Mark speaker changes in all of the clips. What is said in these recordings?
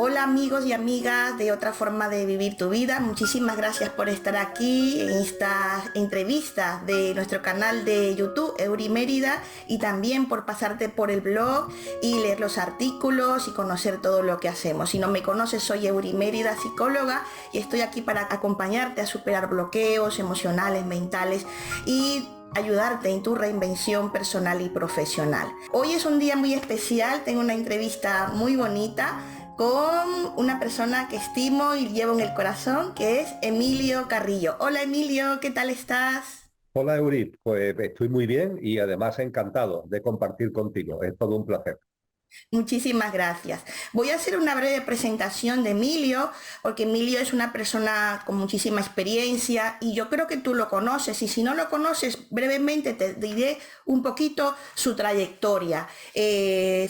Speaker 1: Hola amigos y amigas de Otra Forma de Vivir tu Vida, muchísimas gracias por estar aquí en esta entrevista de nuestro canal de YouTube Euri Mérida y también por pasarte por el blog y leer los artículos y conocer todo lo que hacemos. Si no me conoces, soy Euri Mérida, psicóloga, y estoy aquí para acompañarte a superar bloqueos emocionales, mentales y ayudarte en tu reinvención personal y profesional. Hoy es un día muy especial, tengo una entrevista muy bonita con una persona que estimo y llevo en el corazón, que es Emilio Carrillo. Hola Emilio, ¿qué tal estás?
Speaker 2: Hola Eurit, pues estoy muy bien y además encantado de compartir contigo. Es todo un placer.
Speaker 1: Muchísimas gracias. Voy a hacer una breve presentación de Emilio, porque Emilio es una persona con muchísima experiencia y yo creo que tú lo conoces. Y si no lo conoces, brevemente te diré un poquito su trayectoria.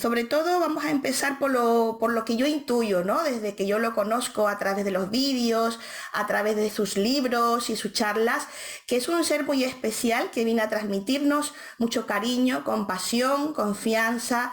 Speaker 1: Sobre todo vamos a empezar por lo que yo intuyo, ¿no? Desde que yo lo conozco a través de los vídeos, a través de sus libros y sus charlas, que es un ser muy especial que viene a transmitirnos mucho cariño, compasión, confianza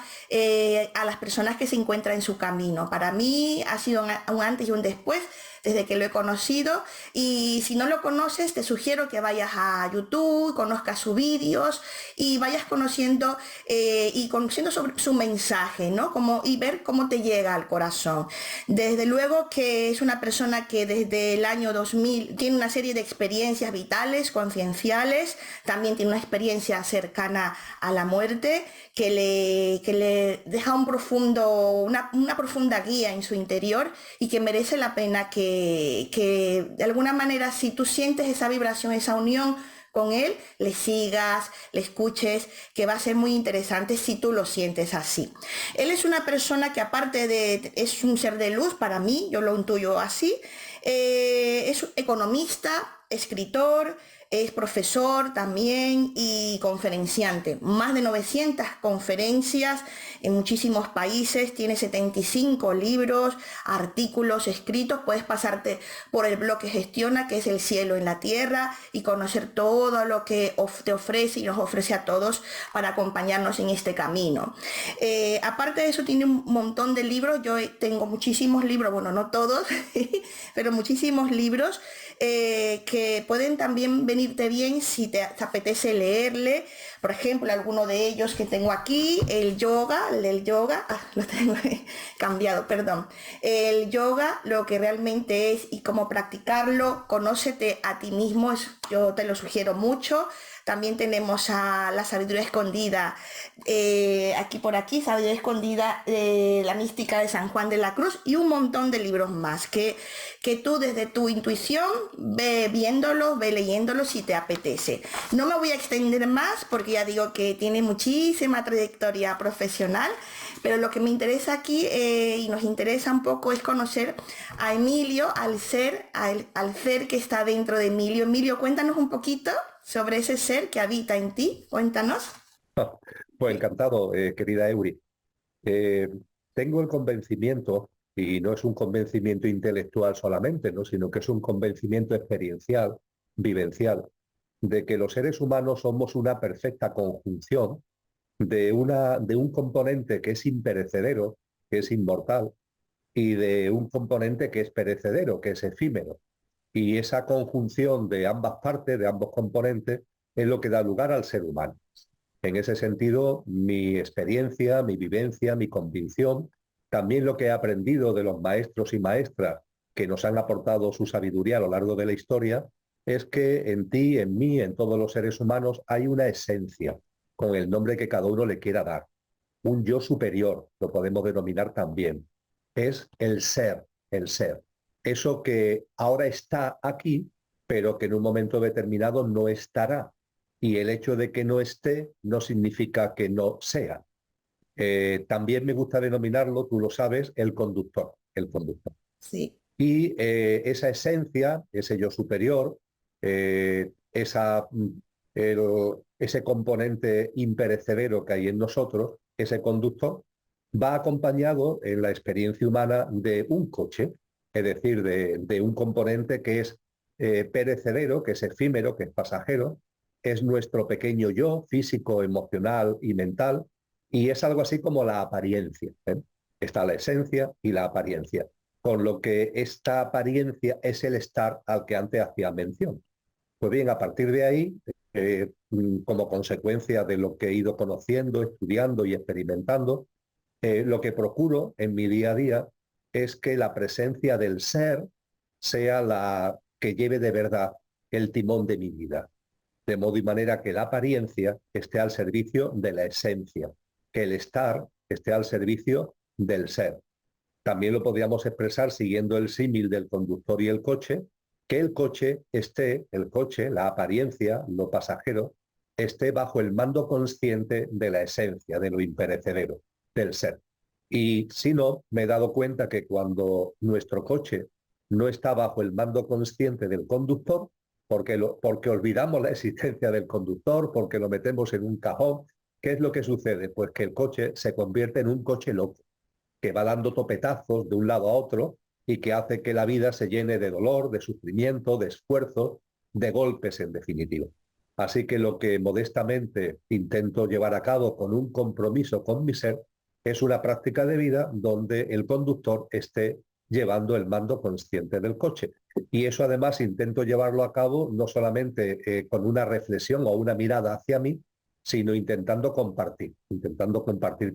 Speaker 1: a las personas que se encuentran en su camino. Para mí ha sido un antes y un después desde que lo he conocido, y si no lo conoces te sugiero que vayas a YouTube, conozcas sus vídeos y vayas conociendo y conociendo sobre su mensaje, ¿no? Y ver cómo te llega al corazón. Desde luego que es una persona que desde el año 2000 tiene una serie de experiencias vitales, concienciales, también tiene una experiencia cercana a la muerte que le deja una profunda guía en su interior y que merece la pena que de alguna manera, si tú sientes esa vibración, esa unión con él, le sigas, le escuches, que va a ser muy interesante si tú lo sientes así. Él es una persona que es un ser de luz para mí, yo lo intuyo así, es economista, escritor, es profesor también y conferenciante. Más de 900 conferencias en muchísimos países, tiene 75 libros, artículos escritos. Puedes pasarte por el blog que gestiona, que es El Cielo en la Tierra, y conocer todo lo que te ofrece y nos ofrece a todos para acompañarnos en este camino. Aparte de eso, tiene un montón de libros. Yo tengo muchísimos libros, bueno, no todos, pero muchísimos libros que pueden también venirte bien si te apetece leerle. Por ejemplo, alguno de ellos que tengo aquí, lo tengo cambiado, perdón. El yoga, lo que realmente es y cómo practicarlo, conócete a ti mismo, yo te lo sugiero mucho. También tenemos a La Sabiduría Escondida, aquí, Sabiduría Escondida, La Mística de San Juan de la Cruz, y un montón de libros más que tú desde tu intuición ve viéndolos, ve leyéndolos si te apetece. No me voy a extender más porque ya digo que tiene muchísima trayectoria profesional, pero lo que me interesa aquí y nos interesa un poco es conocer a Emilio, al ser que está dentro de Emilio. Emilio, cuéntanos un poquito sobre ese ser que habita en ti. Cuéntanos.
Speaker 2: Pues encantado, querida Eurit. Eh, Tengo el convencimiento, y no es un convencimiento intelectual solamente, ¿no? Sino que es un convencimiento experiencial, vivencial, de que los seres humanos somos una perfecta conjunción de un componente que es imperecedero, que es inmortal, y de un componente que es perecedero, que es efímero. Y esa conjunción de ambas partes, de ambos componentes, es lo que da lugar al ser humano. En ese sentido, mi experiencia, mi vivencia, mi convicción, también lo que he aprendido de los maestros y maestras que nos han aportado su sabiduría a lo largo de la historia, es que en ti, en mí, en todos los seres humanos hay una esencia, con el nombre que cada uno le quiera dar. Un yo superior, lo podemos denominar también. Es el ser, el ser. Eso que ahora está aquí, pero que en un momento determinado no estará. Y el hecho de que no esté no significa que no sea. También me gusta denominarlo, tú lo sabes, el conductor, el conductor.
Speaker 1: Sí.
Speaker 2: Y esa esencia, ese yo superior, esa, ese componente imperecedero que hay en nosotros, ese conductor, va acompañado en la experiencia humana de un coche, es decir, de un componente que es perecedero, que es efímero, que es pasajero, es nuestro pequeño yo, físico, emocional y mental, y es algo así como la apariencia, ¿eh? Está la esencia y la apariencia, con lo que esta apariencia es el estar al que antes hacía mención. Pues bien, a partir de ahí, como consecuencia de lo que he ido conociendo, estudiando y experimentando, lo que procuro en mi día a día es que la presencia del ser sea la que lleve de verdad el timón de mi vida, de modo y manera que la apariencia esté al servicio de la esencia, que el estar esté al servicio del ser. También lo podríamos expresar siguiendo el símil del conductor y el coche, que el coche esté, el coche, la apariencia, lo pasajero, esté bajo el mando consciente de la esencia, de lo imperecedero, del ser. Y si no, me he dado cuenta que cuando nuestro coche no está bajo el mando consciente del conductor, porque olvidamos la existencia del conductor, porque lo metemos en un cajón, ¿qué es lo que sucede? Pues que el coche se convierte en un coche loco, que va dando topetazos de un lado a otro y que hace que la vida se llene de dolor, de sufrimiento, de esfuerzo, de golpes en definitiva. Así que lo que modestamente intento llevar a cabo con un compromiso con mi ser es una práctica de vida donde el conductor esté llevando el mando consciente del coche. Y eso además intento llevarlo a cabo no solamente con una reflexión o una mirada hacia mí, sino intentando compartir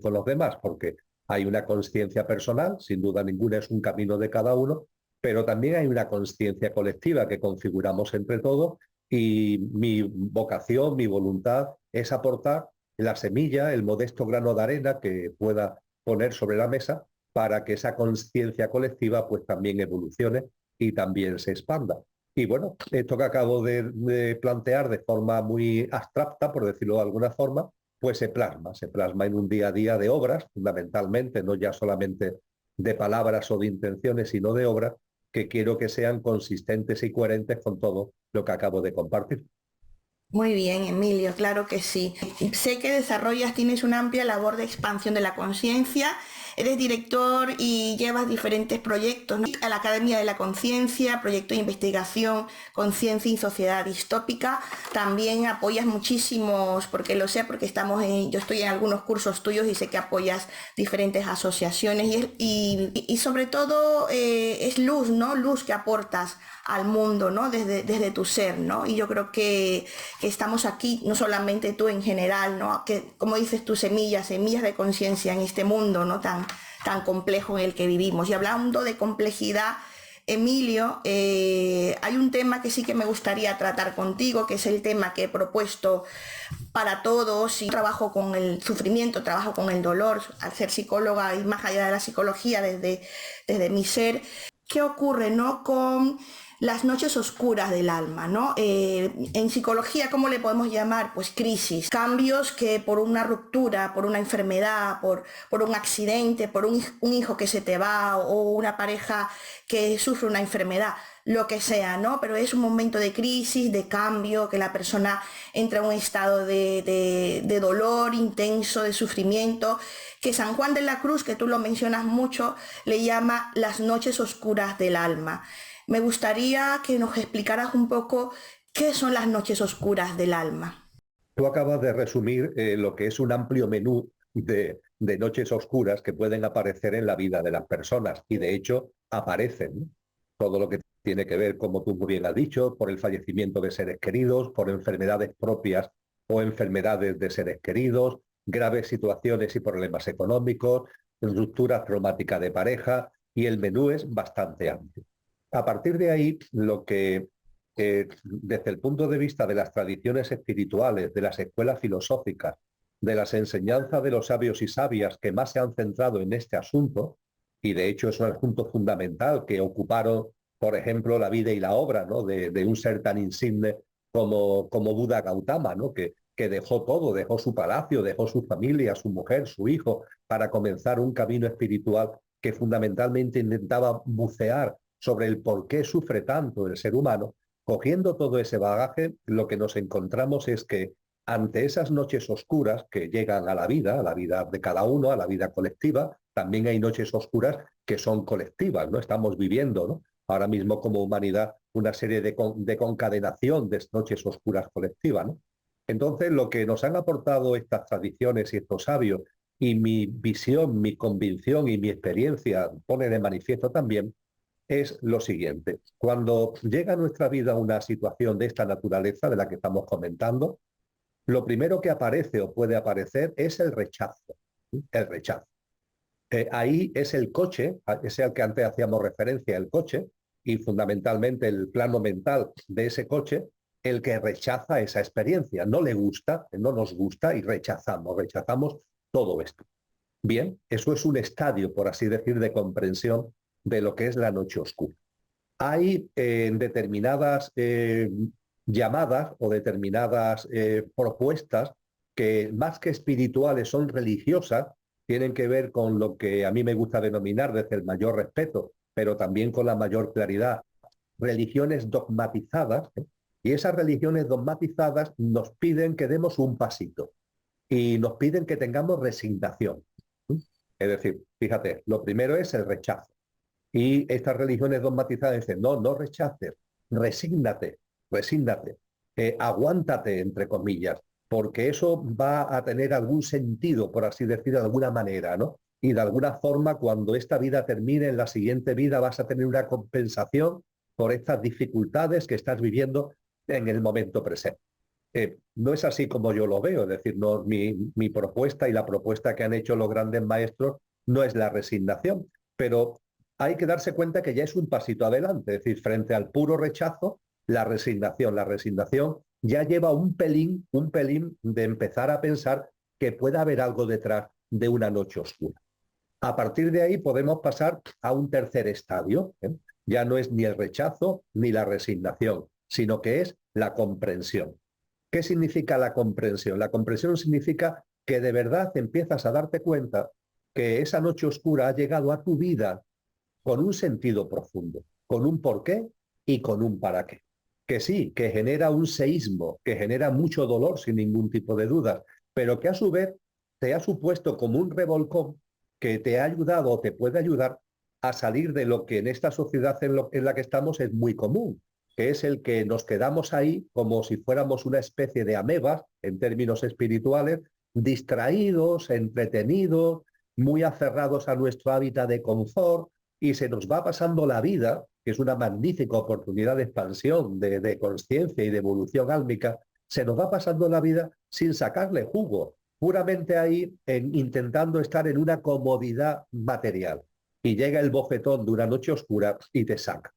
Speaker 2: con los demás, porque hay una conciencia personal, sin duda ninguna es un camino de cada uno, pero también hay una conciencia colectiva que configuramos entre todos y mi vocación, mi voluntad es aportar la semilla, el modesto grano de arena que pueda poner sobre la mesa para que esa conciencia colectiva pues también evolucione y también se expanda. Y bueno, esto que acabo de plantear de forma muy abstracta, por decirlo de alguna forma, pues se plasma en un día a día de obras, fundamentalmente, no ya solamente de palabras o de intenciones, sino de obras que quiero que sean consistentes y coherentes con todo lo que acabo de compartir.
Speaker 1: Muy bien, Emilio, claro que sí. Sé que tienes una amplia labor de expansión de la conciencia, eres director y llevas diferentes proyectos, ¿no? A la Academia de la Conciencia, proyecto de investigación, conciencia y sociedad distópica. También apoyas muchísimos, porque lo sé, porque yo estoy en algunos cursos tuyos y sé que apoyas diferentes asociaciones y sobre todo es luz, ¿no? Luz que aportas al mundo, ¿no? Desde tu ser, ¿no? Y yo creo que estamos aquí, no solamente tú en general, ¿no? Que, como dices tú, semillas de conciencia en este mundo, ¿no? Tan complejo en el que vivimos. Y hablando de complejidad, Emilio, hay un tema que sí que me gustaría tratar contigo, que es el tema que he propuesto para todos, y trabajo con el sufrimiento, trabajo con el dolor, al ser psicóloga y más allá de la psicología, desde mi ser. ¿Qué ocurre, no, con las noches oscuras del alma, ¿no? En psicología, ¿cómo le podemos llamar? Pues crisis, cambios que por una ruptura, por una enfermedad, por un accidente, por un hijo que se te va o una pareja que sufre una enfermedad, lo que sea, ¿no? Pero es un momento de crisis, de cambio, que la persona entra en un estado de dolor intenso, de sufrimiento, que San Juan de la Cruz, que tú lo mencionas mucho, le llama las noches oscuras del alma. Me gustaría que nos explicaras un poco qué son las noches oscuras del alma.
Speaker 2: Tú acabas de resumir lo que es un amplio menú de noches oscuras que pueden aparecer en la vida de las personas y de hecho aparecen, ¿no? Todo lo que tiene que ver, como tú muy bien has dicho, por el fallecimiento de seres queridos, por enfermedades propias o enfermedades de seres queridos, graves situaciones y problemas económicos, rupturas traumáticas de pareja, y el menú es bastante amplio. A partir de ahí, lo que desde el punto de vista de las tradiciones espirituales, de las escuelas filosóficas, de las enseñanzas de los sabios y sabias que más se han centrado en este asunto, y de hecho es un asunto fundamental que ocuparon, por ejemplo, la vida y la obra, ¿no? de un ser tan insigne como Buda Gautama, ¿no? que dejó todo, dejó su palacio, dejó su familia, su mujer, su hijo, para comenzar un camino espiritual que fundamentalmente intentaba bucear sobre el por qué sufre tanto el ser humano. Cogiendo todo ese bagaje, lo que nos encontramos es que ante esas noches oscuras que llegan a la vida de cada uno, a la vida colectiva, también hay noches oscuras que son colectivas, ¿no? Estamos viviendo, ¿no? Ahora mismo como humanidad una serie de concadenación de noches oscuras colectivas, ¿no? Entonces, lo que nos han aportado estas tradiciones y estos sabios y mi visión, mi convicción y mi experiencia pone de manifiesto también, es lo siguiente. Cuando llega a nuestra vida una situación de esta naturaleza de la que estamos comentando, lo primero que aparece o puede aparecer es el rechazo. El rechazo. Ahí es el coche, ese al que antes hacíamos referencia, el coche, y fundamentalmente el plano mental de ese coche, el que rechaza esa experiencia. No le gusta, no nos gusta y rechazamos todo esto. Bien, eso es un estadio, por así decir, de comprensión de lo que es la noche oscura. Hay determinadas llamadas o determinadas propuestas que más que espirituales son religiosas, tienen que ver con lo que a mí me gusta denominar desde el mayor respeto, pero también con la mayor claridad, religiones dogmatizadas, ¿eh? Y esas religiones dogmatizadas nos piden que demos un pasito y nos piden que tengamos resignación. Es decir, fíjate, lo primero es el rechazo. Y estas religiones dogmatizadas dicen, no, no rechaces, resígnate, resígnate, aguántate, entre comillas, porque eso va a tener algún sentido, por así decir, de alguna manera, ¿no? Y de alguna forma, cuando esta vida termine, en la siguiente vida vas a tener una compensación por estas dificultades que estás viviendo en el momento presente. No es así como yo lo veo, es decir, no, mi propuesta y la propuesta que han hecho los grandes maestros no es la resignación, pero hay que darse cuenta que ya es un pasito adelante, es decir, frente al puro rechazo, la resignación ya lleva un pelín de empezar a pensar que puede haber algo detrás de una noche oscura. A partir de ahí podemos pasar a un tercer estadio, ¿eh? Ya no es ni el rechazo ni la resignación, sino que es la comprensión. ¿Qué significa la comprensión? La comprensión significa que de verdad empiezas a darte cuenta que esa noche oscura ha llegado a tu vida con un sentido profundo, con un porqué y con un para qué. Que sí, que genera un seísmo, que genera mucho dolor sin ningún tipo de dudas, pero que a su vez te ha supuesto como un revolcón que te ha ayudado o te puede ayudar a salir de lo que en esta sociedad en la que estamos es muy común, que es el que nos quedamos ahí como si fuéramos una especie de amebas, en términos espirituales, distraídos, entretenidos, muy aferrados a nuestro hábitat de confort, y se nos va pasando la vida, que es una magnífica oportunidad de expansión, de conciencia y de evolución álmica, se nos va pasando la vida sin sacarle jugo, puramente ahí intentando estar en una comodidad material. Y llega el bofetón de una noche oscura y te saca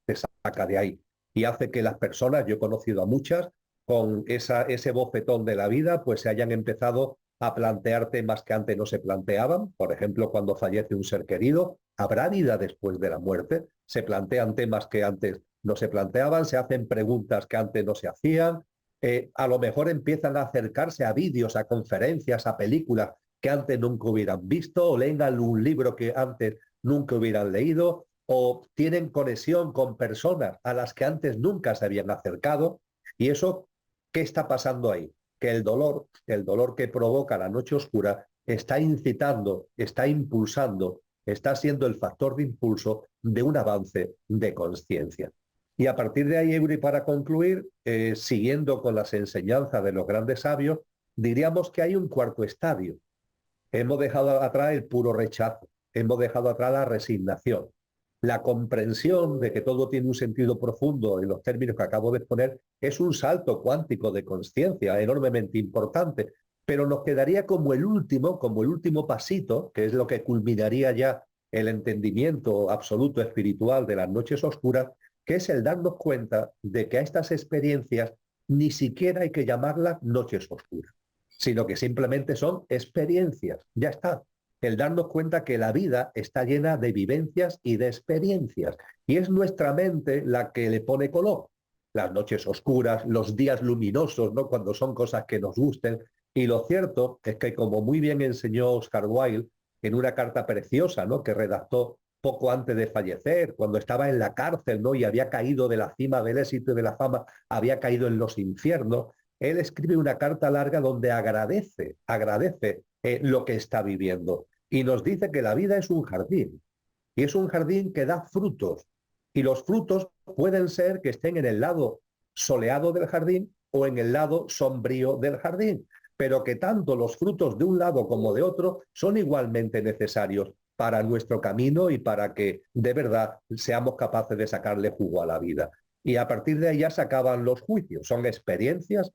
Speaker 2: de ahí. Y hace que las personas, yo he conocido a muchas, con ese bofetón de la vida, pues se hayan empezado a plantear temas que antes no se planteaban. Por ejemplo, cuando fallece un ser querido, ¿habrá vida después de la muerte? Se plantean temas que antes no se planteaban, se hacen preguntas que antes no se hacían, a lo mejor empiezan a acercarse a vídeos, a conferencias, a películas que antes nunca hubieran visto, o leen un libro que antes nunca hubieran leído, o tienen conexión con personas a las que antes nunca se habían acercado. Y eso, ¿qué está pasando ahí? Que el dolor que provoca la noche oscura está incitando, está impulsando, está siendo el factor de impulso de un avance de conciencia. Y a partir de ahí, Eury, para concluir, siguiendo con las enseñanzas de los grandes sabios, diríamos que hay un cuarto estadio. Hemos dejado atrás el puro rechazo, hemos dejado atrás la resignación. La comprensión de que todo tiene un sentido profundo en los términos que acabo de exponer es un salto cuántico de conciencia enormemente importante, pero nos quedaría como el último pasito, que es lo que culminaría ya el entendimiento absoluto espiritual de las noches oscuras, que es el darnos cuenta de que a estas experiencias ni siquiera hay que llamarlas noches oscuras, sino que simplemente son experiencias, ya está. El darnos cuenta que la vida está llena de vivencias y de experiencias, y es nuestra mente la que le pone color. Las noches oscuras, los días luminosos, ¿no? Cuando son cosas que nos gusten. Y lo cierto es que, como muy bien enseñó Oscar Wilde en una carta preciosa, ¿no?, que redactó poco antes de fallecer, cuando estaba en la cárcel, ¿no?, y había caído de la cima del éxito y de la fama, había caído en los infiernos, él escribe una carta larga donde agradece lo que está viviendo. Y nos dice que la vida es un jardín, y es un jardín que da frutos, y los frutos pueden ser que estén en el lado soleado del jardín o en el lado sombrío del jardín, pero que tanto los frutos de un lado como de otro son igualmente necesarios para nuestro camino y para que de verdad seamos capaces de sacarle jugo a la vida. Y a partir de ahí ya se acaban los juicios. Son experiencias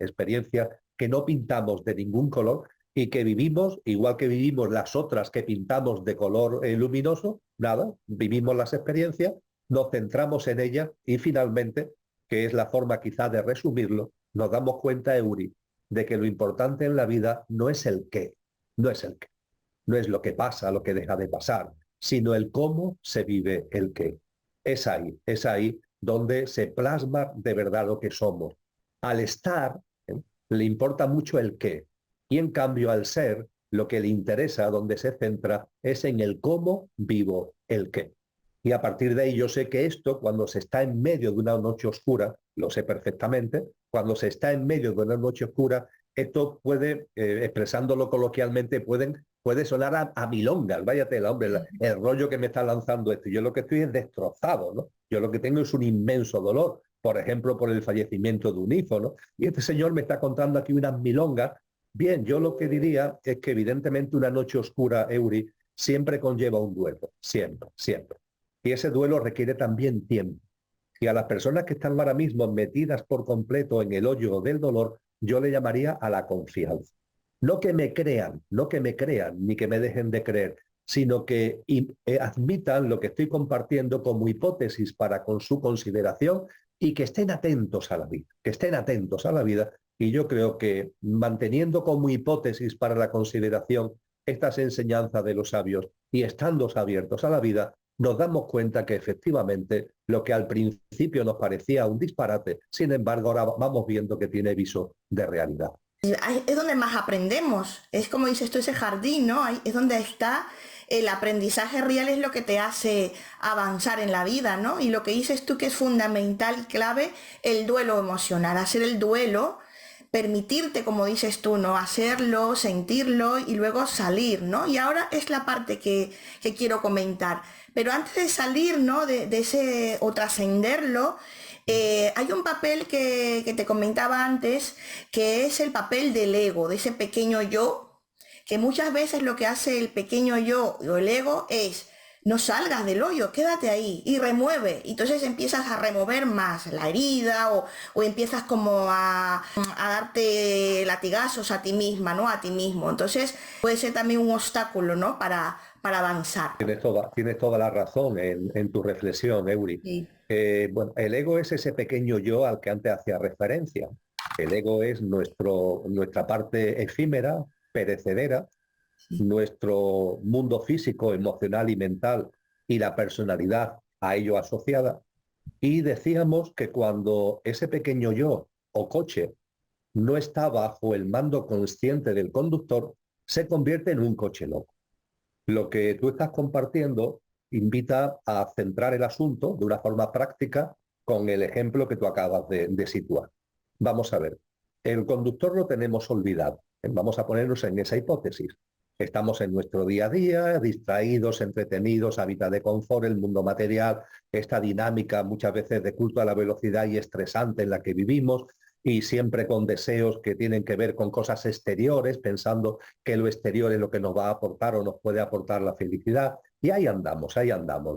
Speaker 2: que no pintamos de ningún color y que vivimos, igual que vivimos las otras que pintamos de color luminoso, nada, vivimos las experiencias, nos centramos en ellas y finalmente, que es la forma quizá de resumirlo, nos damos cuenta, Euri, de que lo importante en la vida no es el qué, no es el qué, no es lo que pasa, lo que deja de pasar, sino el cómo se vive el qué. Es ahí donde se plasma de verdad lo que somos. Al estar, le importa mucho el qué, y en cambio al ser, lo que le interesa, donde se centra, es en el cómo vivo el qué. Y a partir de ahí yo sé que esto, cuando se está en medio de una noche oscura, lo sé perfectamente, cuando se está en medio de una noche oscura, esto puede, expresándolo coloquialmente, puede sonar a milongas, váyatela, hombre, el rollo que me está lanzando esto. Yo lo que estoy es destrozado, ¿no? Yo lo que tengo es un inmenso dolor, por ejemplo, por el fallecimiento de un hijo, ¿no? Y este señor me está contando aquí unas milongas. Bien, yo lo que diría es que evidentemente una noche oscura, Euri, siempre conlleva un duelo, siempre, siempre. Y ese duelo requiere también tiempo. Y a las personas que están ahora mismo metidas por completo en el hoyo del dolor, yo le llamaría a la confianza. No que me crean, ni que me dejen de creer, sino que admitan lo que estoy compartiendo como hipótesis para con su consideración y que estén atentos a la vida, que estén atentos a la vida. Y yo creo que manteniendo como hipótesis para la consideración estas enseñanzas de los sabios y estando abiertos a la vida, nos damos cuenta que efectivamente lo que al principio nos parecía un disparate, sin embargo ahora vamos viendo que tiene viso de realidad.
Speaker 1: Es donde más aprendemos, es como dices tú, ese jardín, ¿no? Ahí es donde está el aprendizaje real, es lo que te hace avanzar en la vida, ¿no? Y lo que dices tú que es fundamental y clave, el duelo emocional, hacer el duelo, permitirte, como dices tú, ¿no? Hacerlo, sentirlo y luego salir, ¿no? Y ahora es la parte que quiero comentar. Pero antes de salir, ¿no? De ese o trascenderlo, hay un papel que te comentaba antes, que es el papel del ego, de ese pequeño yo, que muchas veces lo que hace el pequeño yo o el ego es, no salgas del hoyo, quédate ahí y remueve. Entonces empiezas a remover más la herida o empiezas como a darte latigazos a ti misma, ¿no? A ti mismo. Entonces puede ser también un obstáculo, ¿no? Para avanzar.
Speaker 2: Tienes toda la razón en tu reflexión, Euri.
Speaker 1: Sí.
Speaker 2: Bueno, el ego es ese pequeño yo al que antes hacía referencia. El ego es nuestra parte efímera, perecedera, nuestro mundo físico, emocional y mental y la personalidad a ello asociada. Y decíamos que cuando ese pequeño yo o coche no está bajo el mando consciente del conductor, se convierte en un coche loco. Lo que tú estás compartiendo invita a centrar el asunto de una forma práctica con el ejemplo que tú acabas de situar. Vamos a ver, el conductor lo tenemos olvidado. Vamos a ponernos en esa hipótesis. Estamos en nuestro día a día, distraídos, entretenidos, hábitat de confort, el mundo material, esta dinámica muchas veces de culto a la velocidad y estresante en la que vivimos, y siempre con deseos que tienen que ver con cosas exteriores, pensando que lo exterior es lo que nos va a aportar o nos puede aportar la felicidad. Y ahí andamos,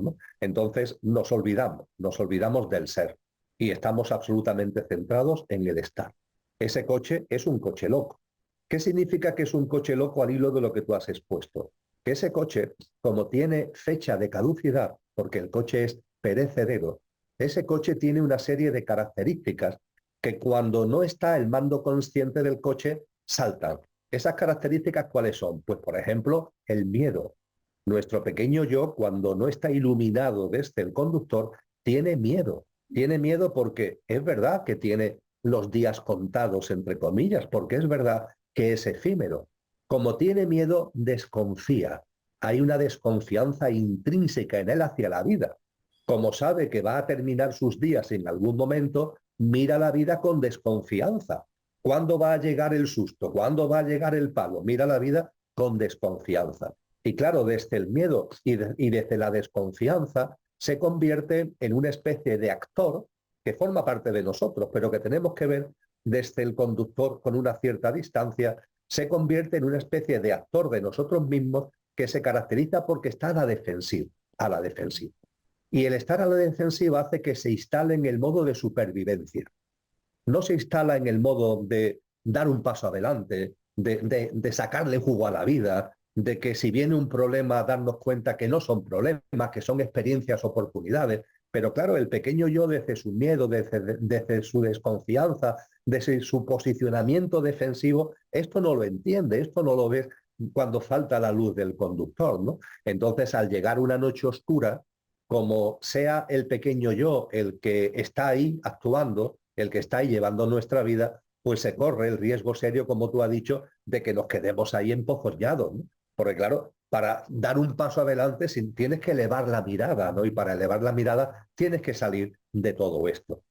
Speaker 2: ¿no? Entonces nos olvidamos del ser y estamos absolutamente centrados en el estar. Ese coche es un coche loco. ¿Qué significa que es un coche loco al hilo de lo que tú has expuesto? Que ese coche, como tiene fecha de caducidad, porque el coche es perecedero, ese coche tiene una serie de características que cuando no está el mando consciente del coche, saltan. ¿Esas características cuáles son? Pues, por ejemplo, el miedo. Nuestro pequeño yo, cuando no está iluminado desde el conductor, tiene miedo. Tiene miedo porque es verdad que tiene los días contados, entre comillas, porque es verdad que es efímero. Como tiene miedo, desconfía. Hay una desconfianza intrínseca en él hacia la vida. Como sabe que va a terminar sus días en algún momento, mira la vida con desconfianza. ¿Cuándo va a llegar el susto? ¿Cuándo va a llegar el palo? Mira la vida con desconfianza. Y claro, desde el miedo y desde la desconfianza se convierte en una especie de actor que forma parte de nosotros, pero que tenemos que ver desde el conductor con una cierta distancia, se convierte en una especie de actor de nosotros mismos que se caracteriza porque está a la defensiva, a la defensiva. Y el estar a la defensiva hace que se instale en el modo de supervivencia. No se instala en el modo de dar un paso adelante, de sacarle jugo a la vida, de que si viene un problema darnos cuenta que no son problemas, que son experiencias, oportunidades. Pero claro, el pequeño yo desde su miedo, desde su desconfianza, desde su posicionamiento defensivo, esto no lo entiende, esto no lo ve cuando falta la luz del conductor, ¿no? Entonces, al llegar una noche oscura, como sea el pequeño yo el que está ahí actuando, el que está ahí llevando nuestra vida, pues se corre el riesgo serio, como tú has dicho, de que nos quedemos ahí empojollados, ¿no? Porque claro, para dar un paso adelante tienes que elevar la mirada, ¿no? Y para elevar la mirada tienes que salir de todo esto.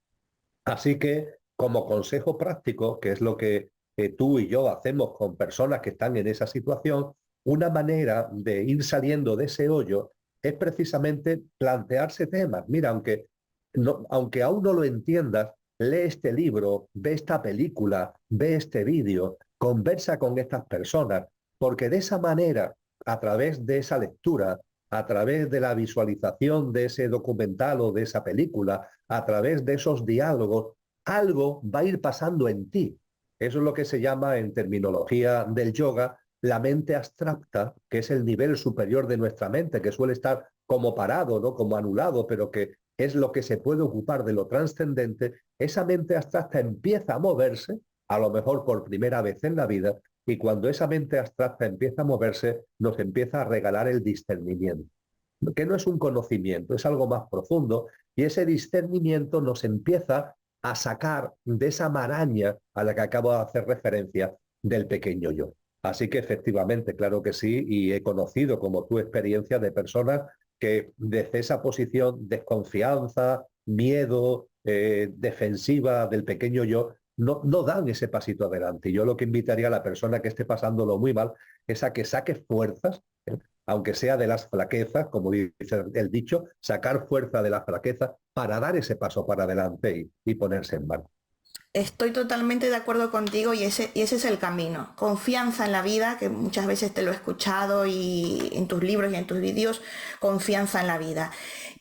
Speaker 2: Así que, como consejo práctico, que es lo que tú y yo hacemos con personas que están en esa situación, una manera de ir saliendo de ese hoyo es precisamente plantearse temas. Mira, aunque aún no lo entiendas, lee este libro, ve esta película, ve este vídeo, conversa con estas personas, porque de esa manera, a través de esa lectura, a través de la visualización de ese documental o de esa película, a través de esos diálogos, algo va a ir pasando en ti. Eso es lo que se llama en terminología del yoga la mente abstracta, que es el nivel superior de nuestra mente, que suele estar como parado, ¿no? Como anulado, pero que es lo que se puede ocupar de lo trascendente. Esa mente abstracta empieza a moverse, a lo mejor por primera vez en la vida, y cuando esa mente abstracta empieza a moverse, nos empieza a regalar el discernimiento, que no es un conocimiento, es algo más profundo, y ese discernimiento nos empieza a sacar de esa maraña a la que acabo de hacer referencia del pequeño yo. Así que efectivamente, claro que sí, y he conocido como tu experiencia de personas que desde esa posición desconfianza, miedo, defensiva del pequeño yo, no dan ese pasito adelante. Y yo lo que invitaría a la persona que esté pasándolo muy mal es a que saque fuerzas, aunque sea de las flaquezas, como dice el dicho, sacar fuerza de las flaquezas para dar ese paso para adelante y ponerse en marcha.
Speaker 1: Estoy totalmente de acuerdo contigo y ese es el camino. Confianza en la vida, que muchas veces te lo he escuchado y en tus libros y en tus vídeos, confianza en la vida.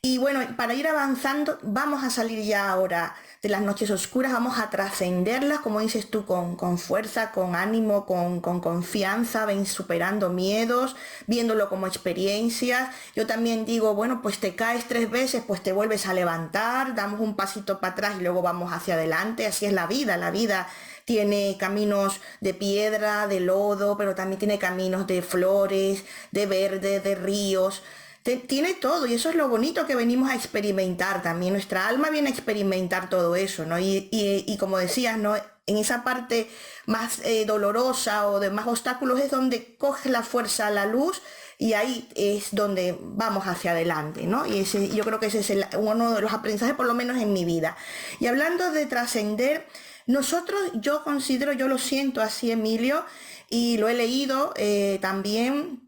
Speaker 1: Y bueno, para ir avanzando, vamos a salir ya ahora de las noches oscuras, vamos a trascenderlas, como dices tú, con fuerza, con ánimo, con confianza, ven superando miedos, viéndolo como experiencias. Yo también digo, bueno, pues te caes 3 veces, pues te vuelves a levantar, damos un pasito para atrás y luego vamos hacia adelante. Así es la vida. La vida tiene caminos de piedra, de lodo, pero también tiene caminos de flores, de verde, de ríos. Tiene todo, y eso es lo bonito que venimos a experimentar también. Nuestra alma viene a experimentar todo eso, ¿no? Y como decías, ¿no? En esa parte más dolorosa o de más obstáculos es donde coge la fuerza la luz, y ahí es donde vamos hacia adelante, ¿no? Y yo creo que ese es uno de los aprendizajes, por lo menos en mi vida. Y hablando de trascender, nosotros, yo considero, yo lo siento así, Emilio, y lo he leído también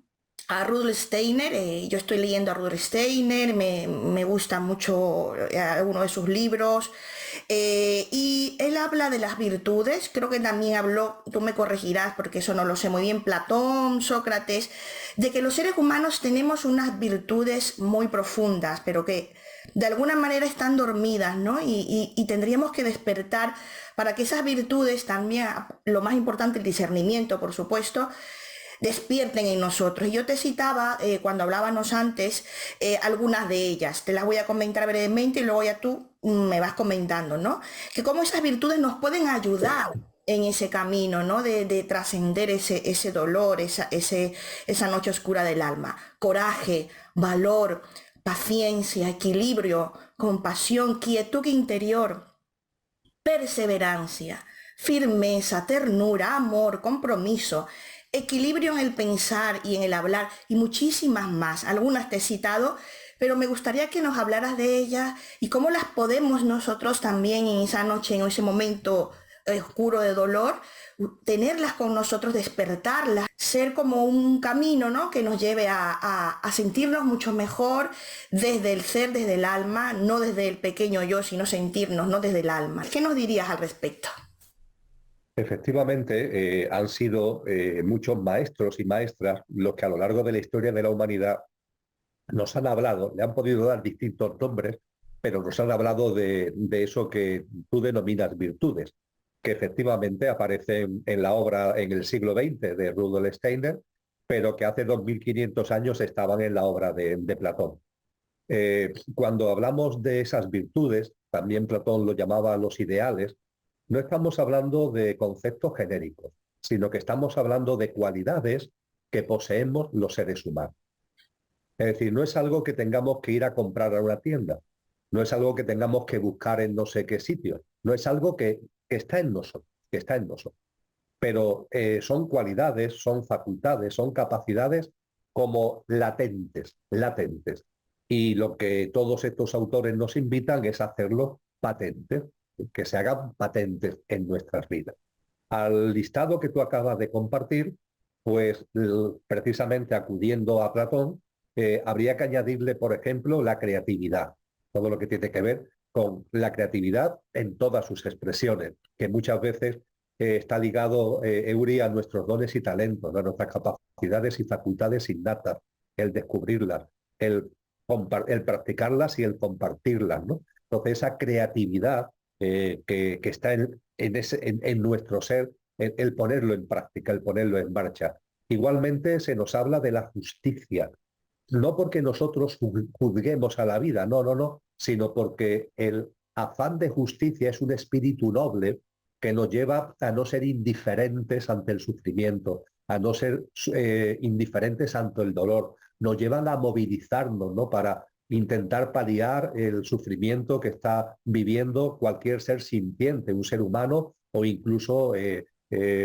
Speaker 1: a Rudolf Steiner. Yo estoy leyendo a Rudolf Steiner, me gusta mucho alguno de sus libros, y él habla de las virtudes. Creo que también habló, tú me corregirás porque eso no lo sé muy bien, Platón, Sócrates, de que los seres humanos tenemos unas virtudes muy profundas, pero que de alguna manera están dormidas, ¿no? Y tendríamos que despertar para que esas virtudes también, lo más importante, el discernimiento, por supuesto, despierten en nosotros. Y yo te citaba, cuando hablábamos antes, algunas de ellas. Te las voy a comentar brevemente y luego ya tú me vas comentando, ¿no? Que cómo esas virtudes nos pueden ayudar en ese camino, ¿no? De trascender ese dolor, esa noche oscura del alma. Coraje, valor, paciencia, equilibrio, compasión, quietud interior, perseverancia, firmeza, ternura, amor, compromiso, equilibrio en el pensar y en el hablar, y muchísimas más. Algunas te he citado, pero me gustaría que nos hablaras de ellas y cómo las podemos nosotros también en esa noche, en ese momento oscuro de dolor, tenerlas con nosotros, despertarlas, ser como un camino, ¿no? Que nos lleve a sentirnos mucho mejor desde el ser, desde el alma, no desde el pequeño yo, sino sentirnos, ¿no? Desde el alma. ¿Qué nos dirías al respecto?
Speaker 2: Efectivamente, han sido muchos maestros y maestras los que a lo largo de la historia de la humanidad nos han hablado, le han podido dar distintos nombres, pero nos han hablado de eso que tú denominas virtudes, que efectivamente aparecen en la obra en el siglo XX de Rudolf Steiner, pero que hace 2500 años estaban en la obra de Platón. Cuando hablamos de esas virtudes, también Platón lo llamaba los ideales, no estamos hablando de conceptos genéricos, sino que estamos hablando de cualidades que poseemos los seres humanos. Es decir, no es algo que tengamos que ir a comprar a una tienda, no es algo que tengamos que buscar en no sé qué sitio, no es algo que está en nosotros, que está en nosotros. Pero son cualidades, son facultades, son capacidades como latentes, latentes. Y lo que todos estos autores nos invitan es a hacerlo patentes, que se hagan patentes en nuestras vidas. Al listado que tú acabas de compartir, pues precisamente acudiendo a Platón, habría que añadirle, por ejemplo, la creatividad, todo lo que tiene que ver con la creatividad en todas sus expresiones, que muchas veces está ligado, Eury, a nuestros dones y talentos, a nuestras capacidades y facultades innatas, el descubrirlas, el practicarlas y el compartirlas, ¿no? Entonces, esa creatividad que está en nuestro ser, el ponerlo en práctica, el ponerlo en marcha. Igualmente se nos habla de la justicia, no porque nosotros juzguemos a la vida, no, no, no, sino porque el afán de justicia es un espíritu noble que nos lleva a no ser indiferentes ante el sufrimiento, a no ser indiferentes ante el dolor, nos llevan a movilizarnos, ¿no? Para intentar paliar el sufrimiento que está viviendo cualquier ser sintiente, un ser humano o incluso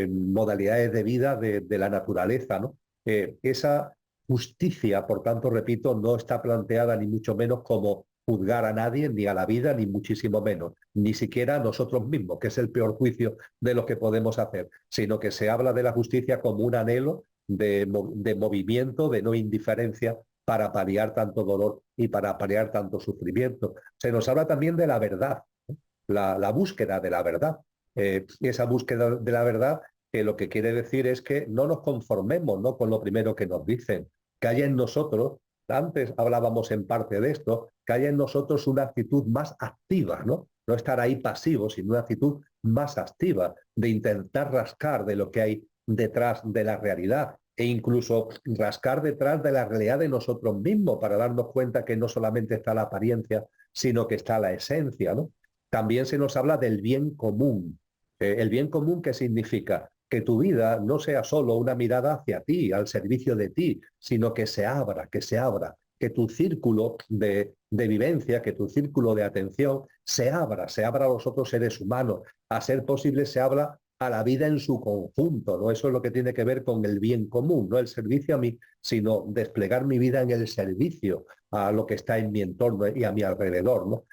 Speaker 2: modalidades de vida de la naturaleza, ¿no? Esa justicia, por tanto, repito, no está planteada ni mucho menos como juzgar a nadie, ni a la vida, ni muchísimo menos, ni siquiera a nosotros mismos, que es el peor juicio de lo que podemos hacer, sino que se habla de la justicia como un anhelo de movimiento, de no indiferencia para paliar tanto dolor y para paliar tanto sufrimiento. Se nos habla también de la verdad, la búsqueda de la verdad. Esa búsqueda de la verdad lo que quiere decir es que no nos conformemos, ¿no?, con lo primero que nos dicen, que haya en nosotros, antes hablábamos en parte de esto, que haya en nosotros una actitud más activa, ¿no? No estar ahí pasivos, sino una actitud más activa, de intentar rascar de lo que hay detrás de la realidad e incluso rascar detrás de la realidad de nosotros mismos para darnos cuenta que no solamente está la apariencia, sino que está la esencia, ¿no? También se nos habla del bien común. ¿El bien común qué significa? Que tu vida no sea solo una mirada hacia ti, al servicio de ti, sino que se abra, que tu círculo de vivencia, que tu círculo de atención se abra a los otros seres humanos. A ser posible se habla a la vida en su conjunto, ¿no? Eso es lo que tiene que ver con el bien común, no el servicio a mí, sino desplegar mi vida en el servicio a lo que está en mi entorno y a mi alrededor, ¿no?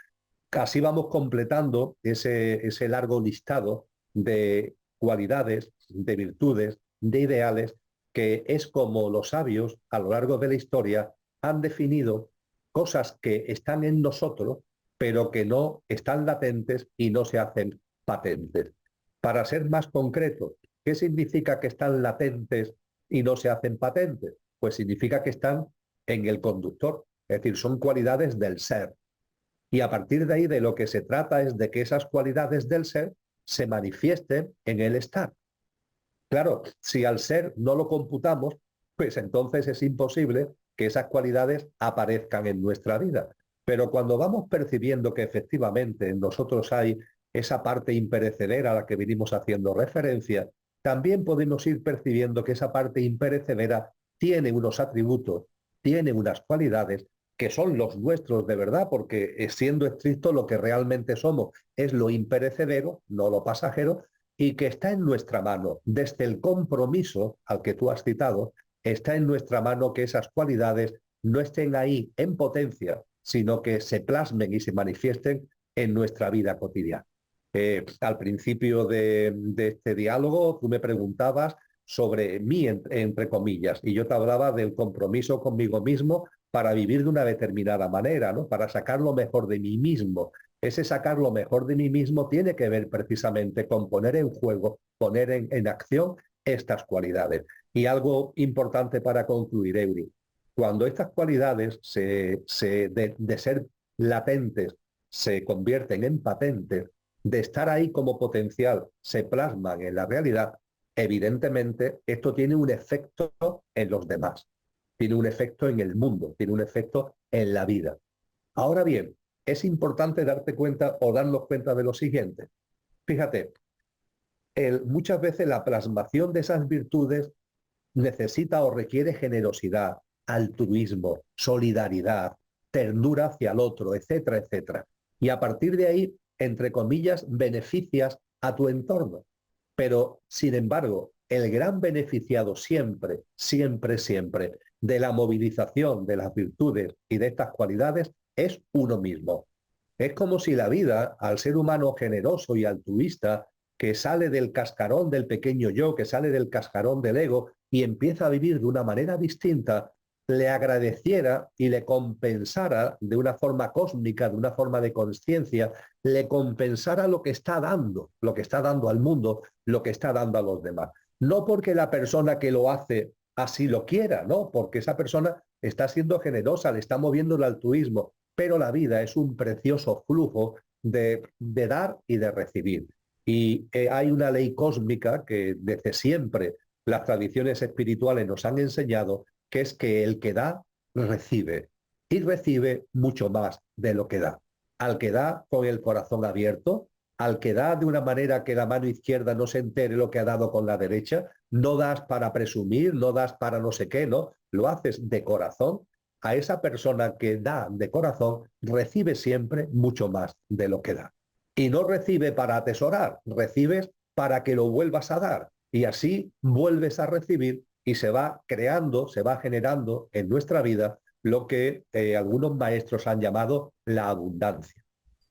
Speaker 2: Así vamos completando ese largo listado de cualidades, de virtudes, de ideales, que es como los sabios a lo largo de la historia han definido cosas que están en nosotros, pero que no están latentes y no se hacen patentes. Para ser más concreto, ¿qué significa que están latentes y no se hacen patentes? Pues significa que están en el conductor, es decir, son cualidades del ser. Y a partir de ahí de lo que se trata es de que esas cualidades del ser se manifiesten en el estar. Claro, si al ser no lo computamos, pues entonces es imposible que esas cualidades aparezcan en nuestra vida. Pero cuando vamos percibiendo que efectivamente en nosotros hay esa parte imperecedera a la que venimos haciendo referencia, también podemos ir percibiendo que esa parte imperecedera tiene unos atributos, tiene unas cualidades que son los nuestros de verdad, porque siendo estricto lo que realmente somos es lo imperecedero, no lo pasajero, y que está en nuestra mano, desde el compromiso al que tú has citado, está en nuestra mano que esas cualidades no estén ahí en potencia, sino que se plasmen y se manifiesten en nuestra vida cotidiana. Al principio de este diálogo tú me preguntabas sobre mí, entre comillas, y yo te hablaba del compromiso conmigo mismo para vivir de una determinada manera, ¿no? Para sacar lo mejor de mí mismo. ese sacar lo mejor de mí mismo tiene que ver precisamente con poner en juego, poner en acción estas cualidades. Y algo importante para concluir, Eury, cuando estas cualidades de ser latentes se convierten en patentes, de estar ahí como potencial, se plasman en la realidad, evidentemente esto tiene un efecto en los demás, tiene un efecto en el mundo, tiene un efecto en la vida. Ahora bien, es importante darte cuenta o darnos cuenta de lo siguiente. Fíjate, muchas veces la plasmación de esas virtudes necesita o requiere generosidad, altruismo, solidaridad, ternura hacia el otro, etcétera, etcétera. Y a partir de ahí, entre comillas, beneficias a tu entorno. Pero, sin embargo, el gran beneficiado siempre, siempre, siempre de la movilización de las virtudes y de estas cualidades es uno mismo. Es como si la vida, al ser humano generoso y altruista, que sale del cascarón del pequeño yo, que sale del cascarón del ego y empieza a vivir de una manera distinta, le agradeciera y le compensara de una forma cósmica, de una forma de conciencia, le compensara lo que está dando al mundo, lo que está dando a los demás. No porque la persona que lo hace así lo quiera, ¿no? Porque esa persona está siendo generosa, le está moviendo el altruismo, pero la vida es un precioso flujo de dar y de recibir. Y hay una ley cósmica que desde siempre las tradiciones espirituales nos han enseñado, que es que el que da, recibe. Y recibe mucho más de lo que da. Al que da con el corazón abierto, al que da de una manera que la mano izquierda no se entere lo que ha dado con la derecha, no das para presumir, no das para no sé qué, ¿no? Lo haces de corazón. A esa persona que da de corazón, recibe siempre mucho más de lo que da. Y no recibe para atesorar, recibes para que lo vuelvas a dar. Y así vuelves a recibir y se va creando, se va generando en nuestra vida lo que algunos maestros han llamado la abundancia.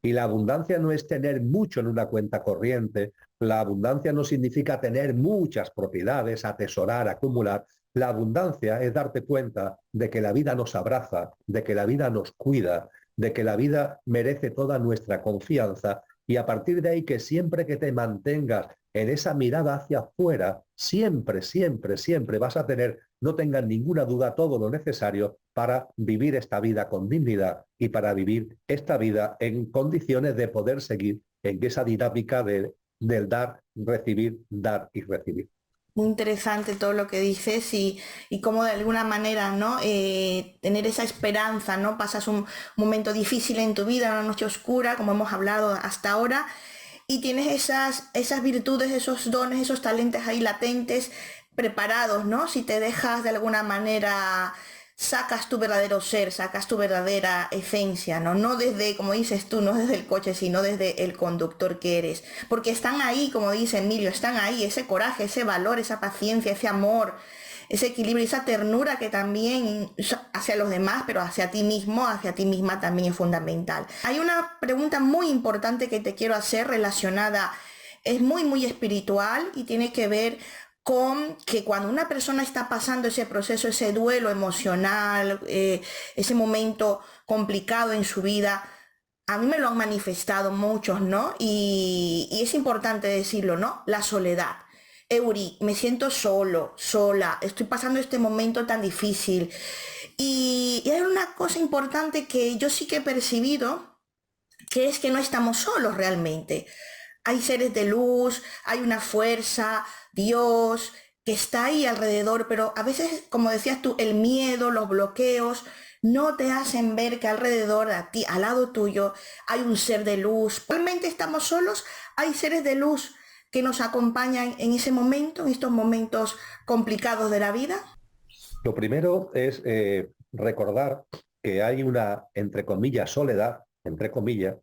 Speaker 2: Y la abundancia no es tener mucho en una cuenta corriente, la abundancia no significa tener muchas propiedades, atesorar, acumular. La abundancia es darte cuenta de que la vida nos abraza, de que la vida nos cuida, de que la vida merece toda nuestra confianza y a partir de ahí que siempre que te mantengas en esa mirada hacia afuera, siempre, siempre, siempre vas a tener, no tengas ninguna duda, todo lo necesario para vivir esta vida con dignidad y para vivir esta vida en condiciones de poder seguir en esa dinámica del dar, dar y recibir.
Speaker 1: Muy interesante todo lo que dices y cómo de alguna manera, ¿no? Tener esa esperanza, ¿no? Pasas un momento difícil en tu vida, una noche oscura, como hemos hablado hasta ahora, y tienes esas virtudes, esos dones, esos talentos ahí latentes, preparados, ¿no? Si te dejas de alguna manera, sacas tu verdadero ser, sacas tu verdadera esencia, ¿no? No desde, como dices tú, no desde el coche, sino desde el conductor que eres. Porque están ahí, como dice Emilio, están ahí, ese coraje, ese valor, esa paciencia, ese amor, ese equilibrio, esa ternura que también hacia los demás, pero hacia ti mismo, hacia ti misma también es fundamental. Hay una pregunta muy importante que te quiero hacer relacionada, es muy, muy espiritual y tiene que ver con que cuando una persona está pasando ese proceso, ese duelo emocional, ese momento complicado en su vida, a mí me lo han manifestado muchos, ¿no? Y es importante decirlo, ¿no? La soledad. Eury, me siento solo, sola, estoy pasando este momento tan difícil. Y hay una cosa importante que yo sí que he percibido, que es que no estamos solos realmente. Hay seres de luz, hay una fuerza, Dios, que está ahí alrededor, pero a veces, como decías tú, el miedo, los bloqueos, no te hacen ver que alrededor a ti, al lado tuyo, hay un ser de luz. ¿Realmente estamos solos? Hay seres de luz que nos acompañan en ese momento, en estos momentos complicados de la vida.
Speaker 2: Lo primero es recordar que hay una, entre comillas, soledad, entre comillas,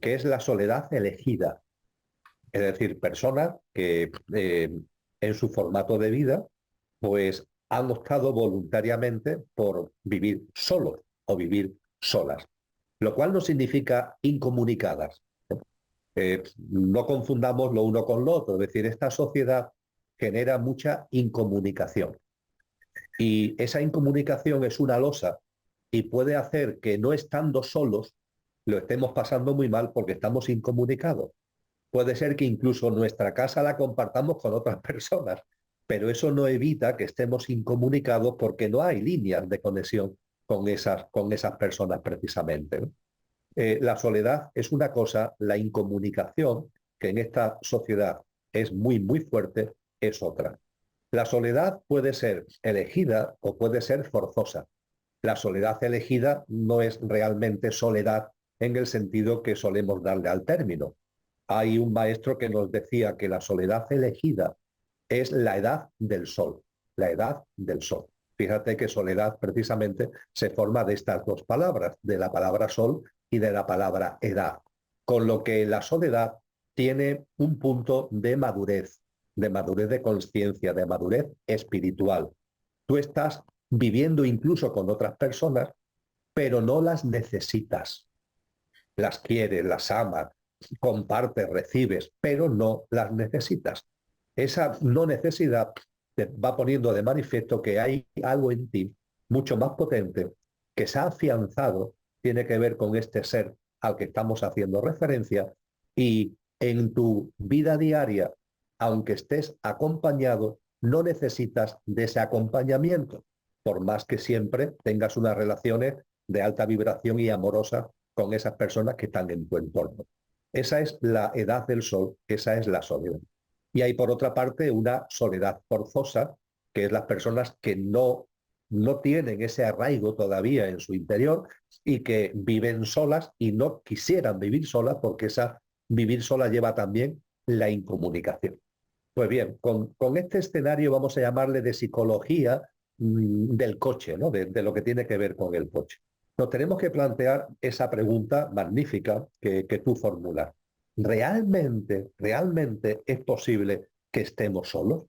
Speaker 2: que es la soledad elegida. Es decir, personas que en su formato de vida, pues han optado voluntariamente por vivir solos o vivir solas, lo cual no significa incomunicadas. No confundamos lo uno con lo otro, es decir, esta sociedad genera mucha incomunicación y esa incomunicación es una losa y puede hacer que no estando solos lo estemos pasando muy mal porque estamos incomunicados. Puede ser que incluso nuestra casa la compartamos con otras personas, pero eso no evita que estemos incomunicados porque no hay líneas de conexión con esas personas precisamente, ¿no? La soledad es una cosa, la incomunicación, que en esta sociedad es muy, muy fuerte, es otra. La soledad puede ser elegida o puede ser forzosa. La soledad elegida no es realmente soledad en el sentido que solemos darle al término. Hay un maestro que nos decía que la soledad elegida es la edad del sol, la edad del sol. Fíjate que soledad precisamente se forma de estas dos palabras, de la palabra sol y de la palabra edad. Con lo que la soledad tiene un punto de madurez de conciencia, de madurez espiritual. Tú estás viviendo incluso con otras personas, pero no las necesitas. Las quieres, las amas, compartes, recibes, pero no las necesitas. Esa no necesidad te va poniendo de manifiesto que hay algo en ti mucho más potente que se ha afianzado, tiene que ver con este ser al que estamos haciendo referencia, y en tu vida diaria, aunque estés acompañado, no necesitas de ese acompañamiento, por más que siempre tengas unas relaciones de alta vibración y amorosas con esas personas que están en tu entorno. Esa es la edad del sol, esa es la soledad. Y hay por otra parte una soledad forzosa, que es las personas que no tienen ese arraigo todavía en su interior y que viven solas y no quisieran vivir solas porque esa vivir sola lleva también la incomunicación. Pues bien, con este escenario vamos a llamarle de psicología del coche, ¿no? De lo que tiene que ver con el coche. Nos tenemos que plantear esa pregunta magnífica que tú formulas. ¿Realmente es posible que estemos solos?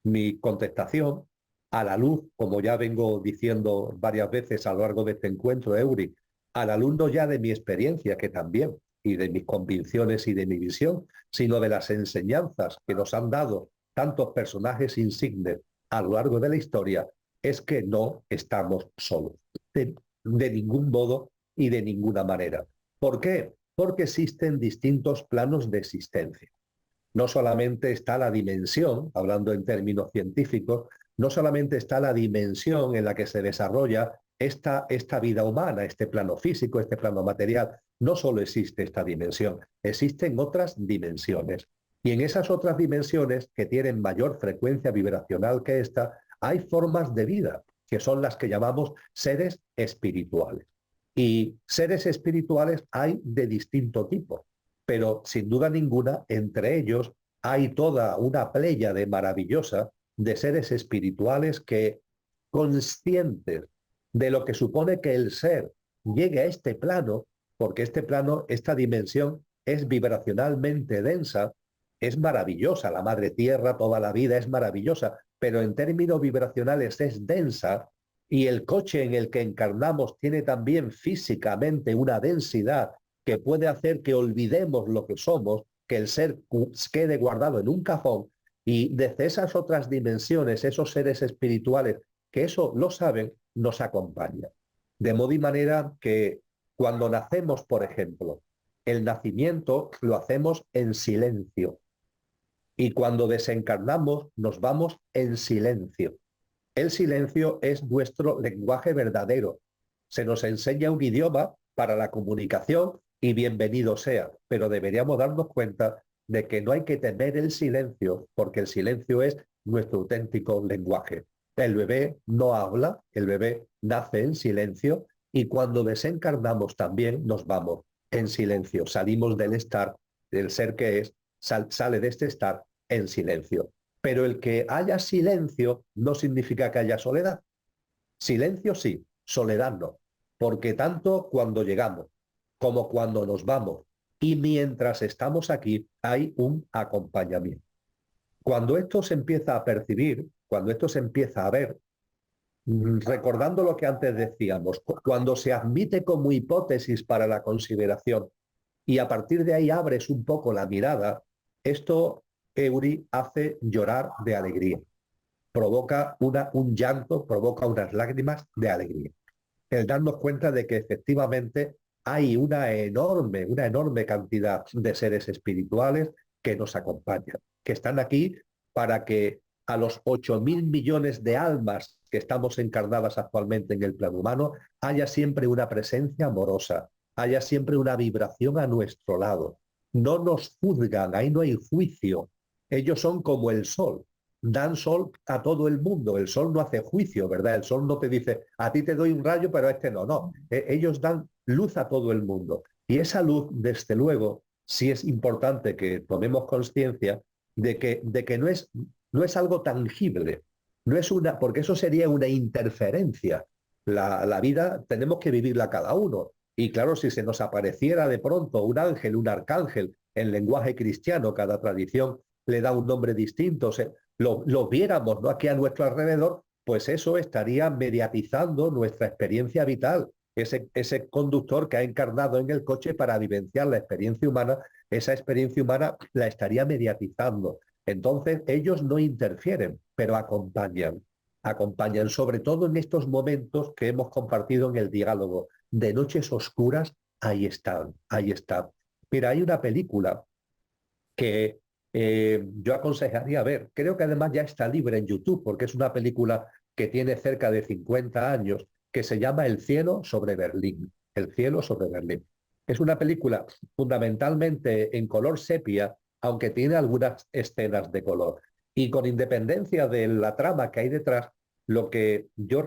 Speaker 2: Mi contestación, a la luz, como ya vengo diciendo varias veces a lo largo de este encuentro, Eury, a la luz no ya de mi experiencia, que también, y de mis convicciones y de mi visión, sino de las enseñanzas que nos han dado tantos personajes insignes a lo largo de la historia, es que no estamos solos, de ningún modo y de ninguna manera. ¿Por qué? Porque existen distintos planos de existencia. No solamente está la dimensión, hablando en términos científicos, no solamente está la dimensión en la que se desarrolla esta vida humana, este plano físico, este plano material. No solo existe esta dimensión, existen otras dimensiones. Y en esas otras dimensiones, que tienen mayor frecuencia vibracional que esta, hay formas de vida, que son las que llamamos seres espirituales. Y seres espirituales hay de distinto tipo, pero sin duda ninguna, entre ellos hay toda una pléyade maravillosa de seres espirituales que, conscientes de lo que supone que el ser llegue a este plano, porque este plano, esta dimensión es vibracionalmente densa, es maravillosa, la madre tierra, toda la vida es maravillosa, pero en términos vibracionales es densa, y el coche en el que encarnamos tiene también físicamente una densidad que puede hacer que olvidemos lo que somos, que el ser quede guardado en un cajón, y desde esas otras dimensiones, esos seres espirituales que eso lo saben, nos acompañan. De modo y manera que cuando nacemos, por ejemplo, el nacimiento lo hacemos en silencio, y cuando desencarnamos nos vamos en silencio. El silencio es nuestro lenguaje verdadero. Se nos enseña un idioma para la comunicación y bienvenido sea, pero deberíamos darnos cuenta de que no hay que temer el silencio, porque el silencio es nuestro auténtico lenguaje. El bebé no habla, el bebé nace en silencio, y cuando desencarnamos también nos vamos en silencio. Salimos del estar, del ser que es, sale de este estar en silencio. Pero el que haya silencio no significa que haya soledad. Silencio sí, soledad no. Porque tanto cuando llegamos como cuando nos vamos y mientras estamos aquí hay un acompañamiento. Cuando esto se empieza a percibir, cuando esto se empieza a ver, recordando lo que antes decíamos, cuando se admite como hipótesis para la consideración y a partir de ahí abres un poco la mirada, esto, Eury, hace llorar de alegría. Provoca un llanto, provoca unas lágrimas de alegría. El darnos cuenta de que efectivamente hay una enorme cantidad de seres espirituales que nos acompañan, que están aquí para que a los 8.000 millones de almas que estamos encarnadas actualmente en el plano humano, haya siempre una presencia amorosa, haya siempre una vibración a nuestro lado. No nos juzgan, ahí no hay juicio. Ellos son como el sol, dan sol a todo el mundo. El sol no hace juicio, ¿verdad? El sol no te dice, a ti te doy un rayo, pero a este no. No, ellos dan luz a todo el mundo. Y esa luz, desde luego, sí es importante que tomemos conciencia de que no es algo tangible, no es una, porque eso sería una interferencia. La vida tenemos que vivirla cada uno. Y claro, si se nos apareciera de pronto un ángel, un arcángel, en lenguaje cristiano, cada tradición le da un nombre distinto, lo viéramos, ¿no?, aquí a nuestro alrededor, pues eso estaría mediatizando nuestra experiencia vital. Ese conductor que ha encarnado en el coche para vivenciar la experiencia humana, esa experiencia humana la estaría mediatizando. Entonces, ellos no interfieren, pero acompañan. Acompañan, sobre todo en estos momentos que hemos compartido en el diálogo de noches oscuras, ahí están, ahí están. Mira, hay una película que yo aconsejaría ver. Creo que además ya está libre en YouTube, porque es una película que tiene cerca de 50 años, que se llama El cielo sobre Berlín. El cielo sobre Berlín. Es una película fundamentalmente en color sepia, aunque tiene algunas escenas de color. Y con independencia de la trama que hay detrás, lo que yo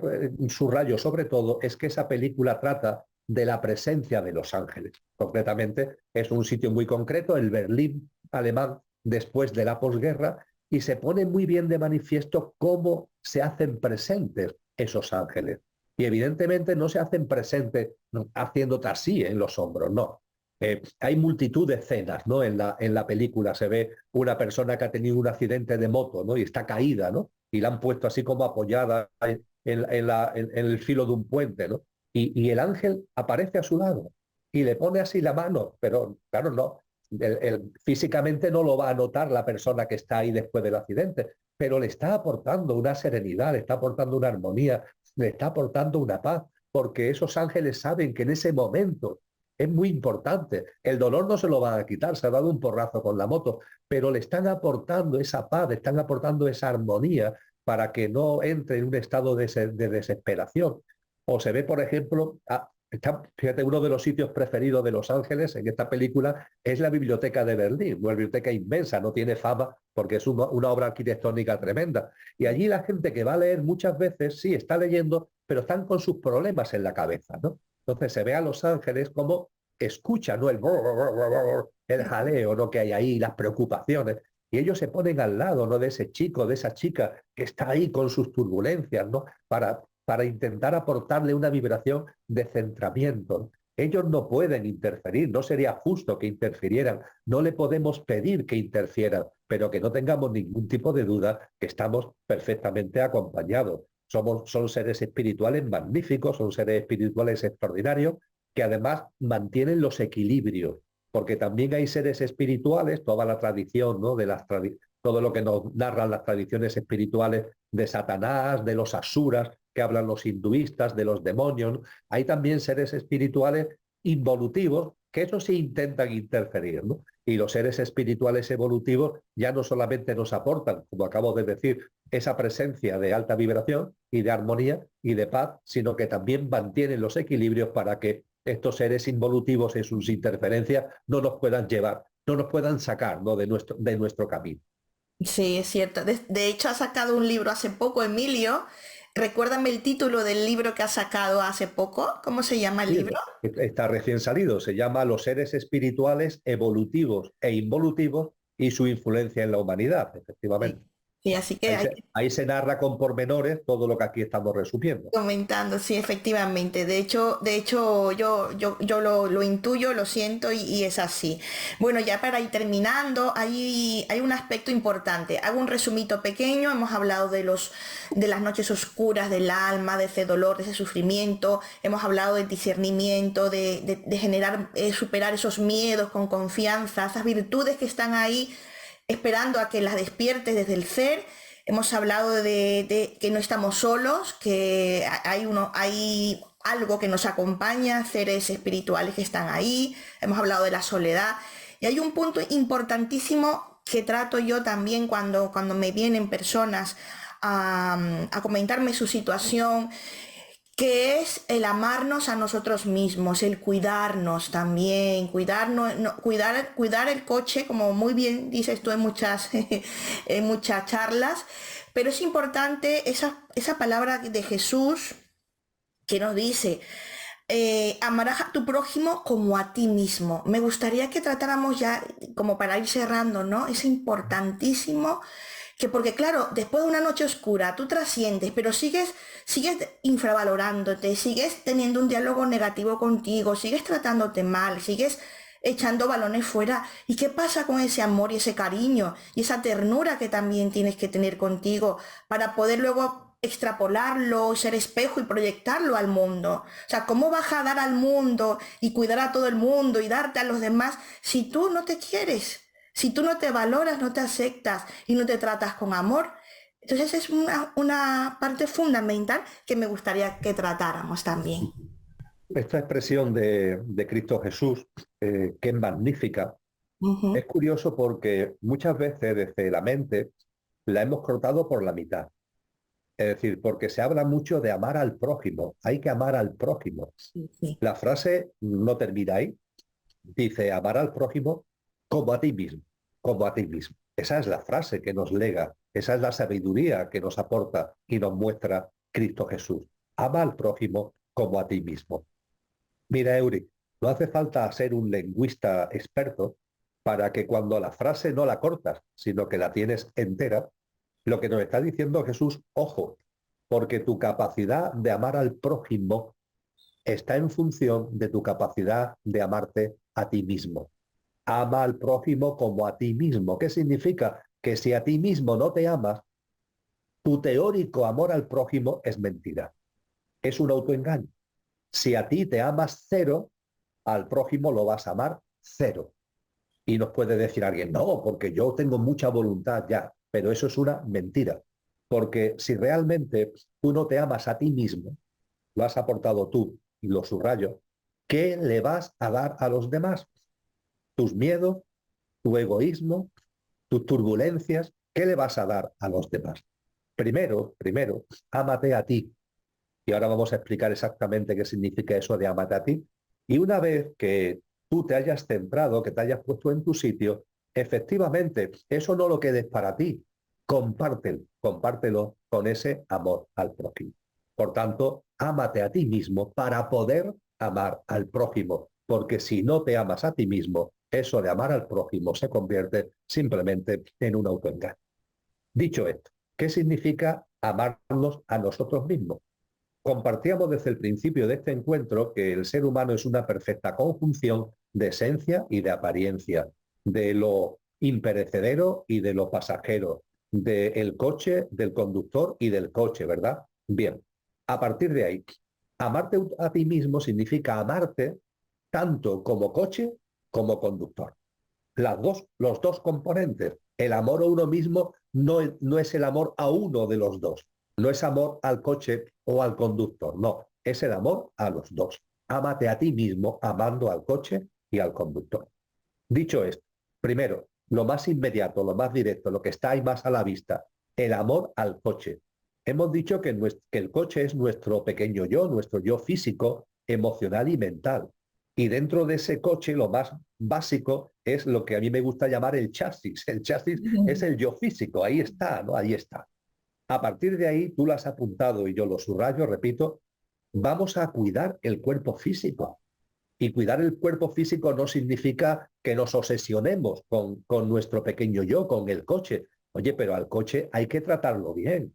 Speaker 2: subrayo sobre todo es que esa película trata de la presencia de los ángeles. Concretamente, es un sitio muy concreto, el Berlín alemán, después de la posguerra, y se pone muy bien de manifiesto cómo se hacen presentes esos ángeles. Y evidentemente no se hacen presentes haciéndote así en los hombros, no. Hay multitud de escenas, ¿no? En la película se ve una persona que ha tenido un accidente de moto, ¿no?, y está caída, ¿no?, y la han puesto así como apoyada en el filo de un puente, ¿no? Y el ángel aparece a su lado y le pone así la mano, pero claro, no, físicamente no lo va a notar la persona que está ahí después del accidente, pero le está aportando una serenidad, le está aportando una armonía, le está aportando una paz, porque esos ángeles saben que en ese momento es muy importante. El dolor no se lo van a quitar, se ha dado un porrazo con la moto, pero le están aportando esa paz, le están aportando esa armonía para que no entre en un estado de desesperación. O se ve, por ejemplo, fíjate, uno de los sitios preferidos de Los Ángeles en esta película es la Biblioteca de Berlín, una biblioteca inmensa, no tiene fama porque es una obra arquitectónica tremenda. Y allí la gente que va a leer muchas veces, sí, está leyendo, pero están con sus problemas en la cabeza, ¿no? Entonces se ve a Los Ángeles como escucha, ¿no?, el jaleo, ¿no?, que hay ahí, las preocupaciones. Y ellos se ponen al lado, ¿no?, de ese chico, de esa chica que está ahí con sus turbulencias, ¿no?, para intentar aportarle una vibración de centramiento. Ellos no pueden interferir, no sería justo que interfirieran, no le podemos pedir que interfieran, pero que no tengamos ningún tipo de duda que estamos perfectamente acompañados. Son seres espirituales magníficos, son seres espirituales extraordinarios, que además mantienen los equilibrios, porque también hay seres espirituales, toda la tradición, ¿no?, todo lo que nos narran las tradiciones espirituales de Satanás, de los asuras, que hablan los hinduistas, de los demonios. Hay también seres espirituales involutivos, que eso sí intentan interferir, ¿no? Y los seres espirituales evolutivos ya no solamente nos aportan, como acabo de decir, esa presencia de alta vibración y de armonía y de paz, sino que también mantienen los equilibrios para que estos seres involutivos en sus interferencias no nos puedan llevar, no nos puedan sacar, ¿no?, de nuestro camino.
Speaker 1: Sí, es cierto. De hecho, ha sacado un libro hace poco, Emilio. Recuérdame el título del libro que ha sacado hace poco. ¿Cómo se llama el
Speaker 2: Sí,
Speaker 1: libro?
Speaker 2: está recién salido, se llama Los seres espirituales evolutivos e involutivos y su influencia en la humanidad,
Speaker 1: Sí,
Speaker 2: efectivamente.
Speaker 1: sí, así que
Speaker 2: Ahí
Speaker 1: hay
Speaker 2: se, ahí se narra con pormenores todo lo que aquí estamos resumiendo.
Speaker 1: comentando, sí, efectivamente. De hecho, yo lo intuyo, lo siento y es así. Bueno, ya para ir terminando, hay un aspecto importante. Hago un resumito pequeño. Hemos hablado de las noches oscuras del alma, de ese dolor, de ese sufrimiento. Hemos hablado del discernimiento, de generar, superar esos miedos con confianza, esas virtudes que están ahí esperando a que las despiertes desde el ser. Hemos hablado de que no estamos solos, que hay algo que nos acompaña, seres espirituales que están ahí, hemos hablado de la soledad, y hay un punto importantísimo que trato yo también cuando me vienen personas a comentarme su situación, que es el amarnos a nosotros mismos, el cuidarnos también, cuidarnos, cuidar el coche, como muy bien dices tú en muchas, en muchas charlas, pero es importante esa palabra de Jesús que nos dice, amarás a tu prójimo como a ti mismo. Me gustaría que tratáramos ya, como para ir cerrando, ¿no? Es importantísimo que, porque claro, después de una noche oscura tú trasciendes, pero sigues infravalorándote, sigues teniendo un diálogo negativo contigo, sigues tratándote mal, sigues echando balones fuera. ¿Y qué pasa con ese amor y ese cariño y esa ternura que también tienes que tener contigo para poder luego extrapolarlo, ser espejo y proyectarlo al mundo? O sea, ¿cómo vas a dar al mundo y cuidar a todo el mundo y darte a los demás si tú no te quieres? Si tú no te valoras, no te aceptas y no te tratas con amor. Entonces es una parte fundamental que me gustaría que tratáramos también.
Speaker 2: Esta expresión de Cristo Jesús, que es magnífica,
Speaker 1: Ujú.
Speaker 2: es curioso porque muchas veces desde la mente la hemos cortado por la mitad. Es decir, porque se habla mucho de amar al prójimo, hay que amar al prójimo.
Speaker 1: Sí, sí.
Speaker 2: La frase no termina ahí, dice amar al prójimo como a ti mismo, como a ti mismo. Esa es la frase que nos lega, esa es la sabiduría que nos aporta y nos muestra Cristo Jesús. Ama al prójimo como a ti mismo. Mira, Euri, no hace falta ser un lingüista experto para que cuando la frase no la cortas, sino que la tienes entera, lo que nos está diciendo Jesús, ojo, porque tu capacidad de amar al prójimo está en función de tu capacidad de amarte a ti mismo. Ama al prójimo como a ti mismo. ¿Qué significa? Que si a ti mismo no te amas, tu teórico amor al prójimo es mentira. Es un autoengaño. Si a ti te amas cero, al prójimo lo vas a amar cero. Y nos puede decir alguien, no, porque yo tengo mucha voluntad ya, pero eso es una mentira. Porque si realmente tú no te amas a ti mismo, lo has aportado tú, y lo subrayo, ¿qué le vas a dar a los demás? Tus miedos, tu egoísmo, tus turbulencias, ¿qué le vas a dar a los demás? Primero, ámate a ti. Y ahora vamos a explicar exactamente qué significa eso de ámate a ti. Y una vez que tú te hayas centrado, que te hayas puesto en tu sitio, efectivamente, eso no lo quedes para ti. Compártelo con ese amor al prójimo. Por tanto, ámate a ti mismo para poder amar al prójimo, porque si no te amas a ti mismo, eso de amar al prójimo se convierte simplemente en un autoengaño. Dicho esto, ¿qué significa amarnos a nosotros mismos? Compartíamos desde el principio de este encuentro que el ser humano es una perfecta conjunción de esencia y de apariencia, de lo imperecedero y de lo pasajero, del coche, del conductor y del coche, ¿verdad? Bien, a partir de ahí, amarte a ti mismo significa amarte tanto como coche como conductor. Los dos componentes. El amor a uno mismo no es el amor a uno de los dos. No es amor al coche o al conductor, no. Es el amor a los dos. Ámate a ti mismo amando al coche y al conductor. Dicho esto, primero, lo más inmediato, lo más directo, lo que está ahí más a la vista, el amor al coche. Hemos dicho que el coche es nuestro pequeño yo, nuestro yo físico, emocional y mental. Y dentro de ese coche lo más básico es lo que a mí me gusta llamar el chasis. El chasis es el yo físico, ahí está, ¿no? Ahí está. A partir de ahí, tú lo has apuntado y yo lo subrayo, repito, vamos a cuidar el cuerpo físico. Y cuidar el cuerpo físico no significa que nos obsesionemos con nuestro pequeño yo, con el coche. Oye, pero al coche hay que tratarlo bien.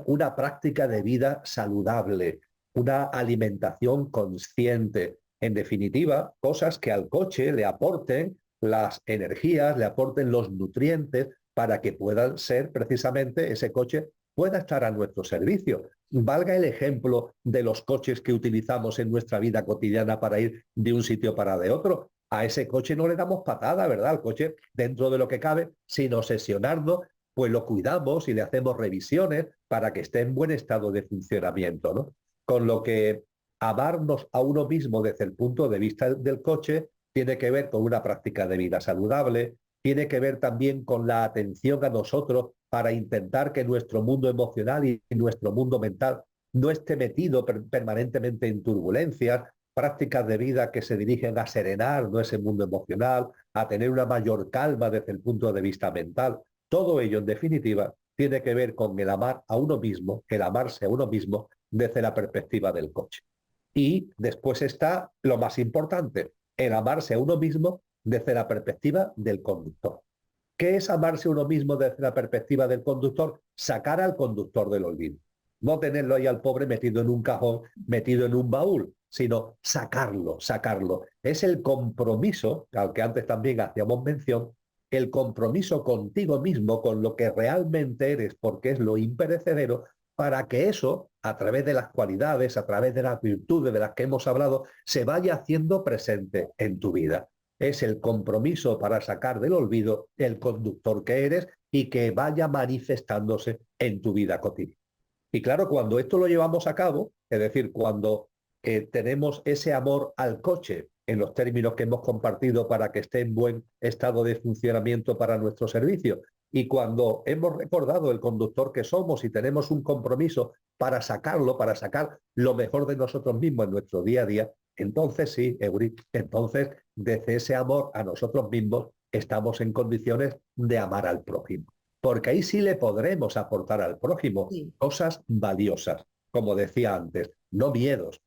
Speaker 2: Una práctica de vida saludable, una alimentación consciente. En definitiva, cosas que al coche le aporten las energías, le aporten los nutrientes para que puedan ser precisamente ese coche pueda estar a nuestro servicio. Valga el ejemplo de los coches que utilizamos en nuestra vida cotidiana para ir de un sitio para de otro. A ese coche no le damos patada, ¿verdad? Al coche, dentro de lo que cabe, sin obsesionarnos, pues lo cuidamos y le hacemos revisiones para que esté en buen estado de funcionamiento, ¿no? Con lo que Amarnos a uno mismo desde el punto de vista del coche tiene que ver con una práctica de vida saludable, tiene que ver también con la atención a nosotros para intentar que nuestro mundo emocional y nuestro mundo mental no esté metido permanentemente en turbulencias, prácticas de vida que se dirigen a serenar, ¿no?, ese mundo emocional, a tener una mayor calma desde el punto de vista mental. Todo ello, en definitiva, tiene que ver con el amar a uno mismo, el amarse a uno mismo desde la perspectiva del coche. Y después está lo más importante, el amarse a uno mismo desde la perspectiva del conductor. ¿Qué es amarse a uno mismo desde la perspectiva del conductor? Sacar al conductor del olvido. No tenerlo ahí al pobre metido en un cajón, metido en un baúl, sino sacarlo, sacarlo. Es el compromiso, al que antes también hacíamos mención, el compromiso contigo mismo, con lo que realmente eres, porque es lo imperecedero, para que eso, a través de las cualidades, a través de las virtudes de las que hemos hablado, se vaya haciendo presente en tu vida. Es el compromiso para sacar del olvido el conductor que eres y que vaya manifestándose en tu vida cotidiana. Y claro, cuando esto lo llevamos a cabo, es decir, cuando tenemos ese amor al coche en los términos que hemos compartido para que esté en buen estado de funcionamiento para nuestro servicio, y cuando hemos recordado el conductor que somos y tenemos un compromiso para sacarlo, para sacar lo mejor de nosotros mismos en nuestro día a día, entonces sí, Eury, entonces desde ese amor a nosotros mismos estamos en condiciones de amar al prójimo. Porque ahí sí le podremos aportar al prójimo
Speaker 1: Sí.
Speaker 2: cosas valiosas, como decía antes, no miedos,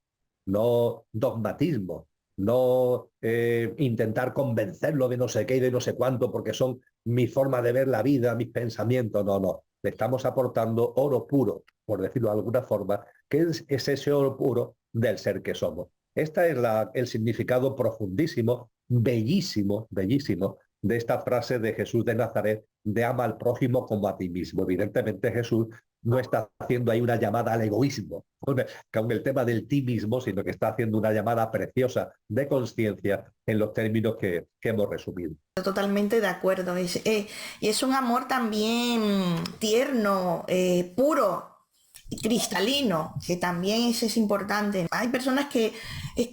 Speaker 2: no dogmatismo, no intentar convencerlo de no sé qué y de no sé cuánto, porque son mi forma de ver la vida, mis pensamientos, no, no. Le estamos aportando oro puro, por decirlo de alguna forma, que es ese oro puro del ser que somos. Este es el significado profundísimo, bellísimo, bellísimo, de esta frase de Jesús de Nazaret, de ama al prójimo como a ti mismo. Evidentemente Jesús no está haciendo ahí una llamada al egoísmo, con el tema del ti mismo, sino que está haciendo una llamada preciosa de conciencia en los términos que hemos resumido.
Speaker 1: Totalmente de acuerdo. Y es un amor también tierno, puro y cristalino, que también es importante. Hay personas que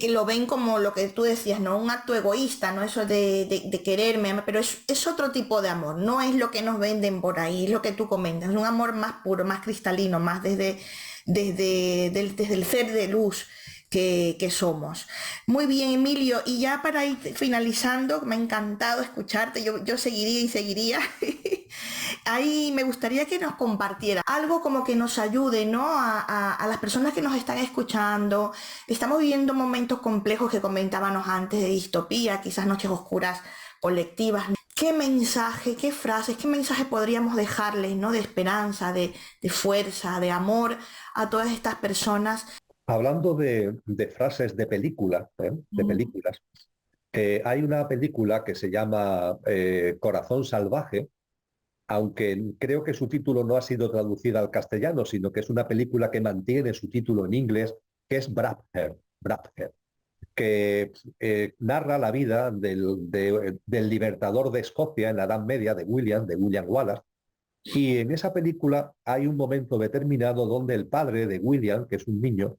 Speaker 1: lo ven como lo que tú decías, ¿no? Un acto egoísta, ¿no? Eso de quererme, pero es otro tipo de amor, no es lo que nos venden por ahí, es lo que tú comentas, es un amor más puro, más cristalino, más desde el ser de luz que somos. Muy bien, Emilio, y ya para ir finalizando, me ha encantado escucharte, yo seguiría y seguiría. Ahí me gustaría que nos compartiera algo como que nos ayude, ¿no? A las personas que nos están escuchando. Estamos viviendo momentos complejos que comentábamos antes de distopía, quizás noches oscuras colectivas. ¿Qué mensaje, qué frases, qué mensaje podríamos dejarles, ¿no? De esperanza, de fuerza, de amor a todas estas personas.
Speaker 2: Hablando de frases de película, de películas, hay una película que se llama Corazón Salvaje, aunque creo que su título no ha sido traducido al castellano, sino que es una película que mantiene su título en inglés, que es Braveheart, Braveheart, que narra la vida del libertador de Escocia en la Edad Media, de William Wallace. Y en esa película hay un momento determinado donde el padre de William, que es un niño,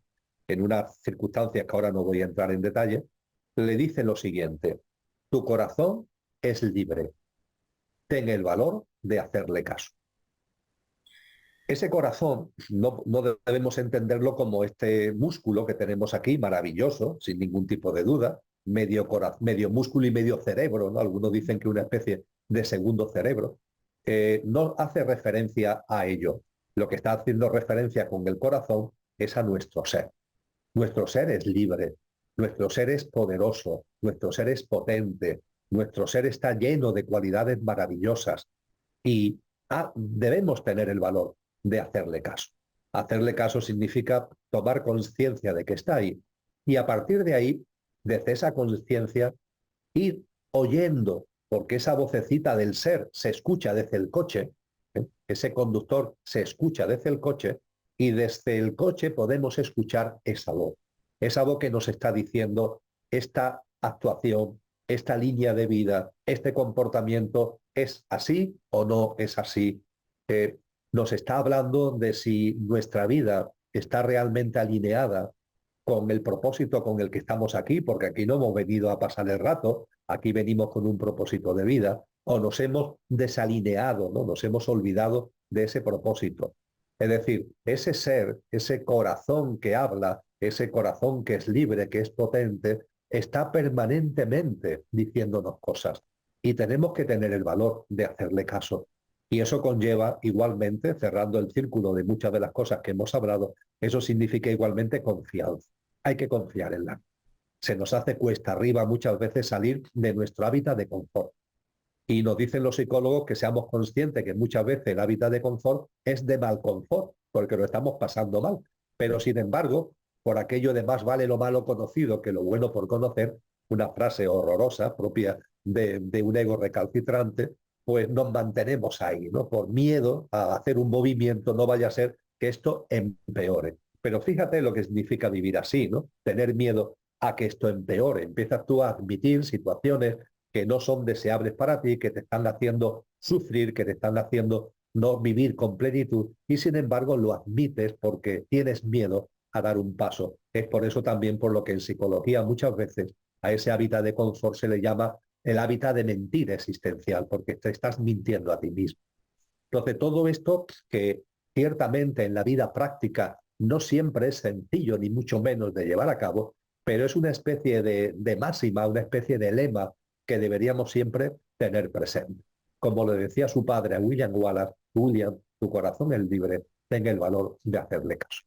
Speaker 2: en unas circunstancias que ahora no voy a entrar en detalle, le dice lo siguiente: tu corazón es libre, ten el valor de hacerle caso. Ese corazón no debemos entenderlo como este músculo que tenemos aquí, maravilloso, sin ningún tipo de duda, medio músculo y medio cerebro, ¿no? Algunos dicen que una especie de segundo cerebro. No hace referencia a ello. Lo que está haciendo referencia con el corazón es a nuestro ser. Nuestro ser es libre, nuestro ser es poderoso, nuestro ser es potente, nuestro ser está lleno de cualidades maravillosas y debemos tener el valor de hacerle caso. Hacerle caso significa tomar conciencia de que está ahí y a partir de ahí, desde esa conciencia, ir oyendo, porque esa vocecita del ser se escucha desde el coche, ese conductor se escucha desde el coche y desde el coche podemos escuchar esa voz que nos está diciendo esta actuación, esta línea de vida, este comportamiento es así o no es así. Nos está hablando de si nuestra vida está realmente alineada con el propósito con el que estamos aquí, porque aquí no hemos venido a pasar el rato, aquí venimos con un propósito de vida, o nos hemos desalineado, ¿no? Nos hemos olvidado de ese propósito. Es decir, ese ser, ese corazón que habla, ese corazón que es libre, que es potente, está permanentemente diciéndonos cosas y tenemos que tener el valor de hacerle caso. Y eso conlleva igualmente, cerrando el círculo de muchas de las cosas que hemos hablado, eso significa igualmente confianza. Hay que confiar en la. Se nos hace cuesta arriba muchas veces salir de nuestro hábitat de confort. Y nos dicen los psicólogos que seamos conscientes que muchas veces el hábitat de confort es de mal confort, porque lo estamos pasando mal. Pero sin embargo, por aquello de más vale lo malo conocido que lo bueno por conocer, una frase horrorosa propia de un ego recalcitrante, pues nos mantenemos ahí, ¿no? Por miedo a hacer un movimiento, no vaya a ser que esto empeore. Pero fíjate lo que significa vivir así, ¿no? Tener miedo a que esto empeore. Empiezas tú a admitir situaciones que no son deseables para ti, que te están haciendo sufrir, que te están haciendo no vivir con plenitud, y sin embargo lo admites porque tienes miedo a dar un paso. Es por eso también por lo que en psicología muchas veces a ese hábitat de confort se le llama el hábitat de mentira existencial, porque te estás mintiendo a ti mismo. Entonces, todo esto que ciertamente en la vida práctica no siempre es sencillo, ni mucho menos de llevar a cabo, pero es una especie de máxima, una especie de lema que deberíamos siempre tener presente. Como le decía su padre a William Wallace, William, tu corazón es libre, tenga el valor de hacerle caso.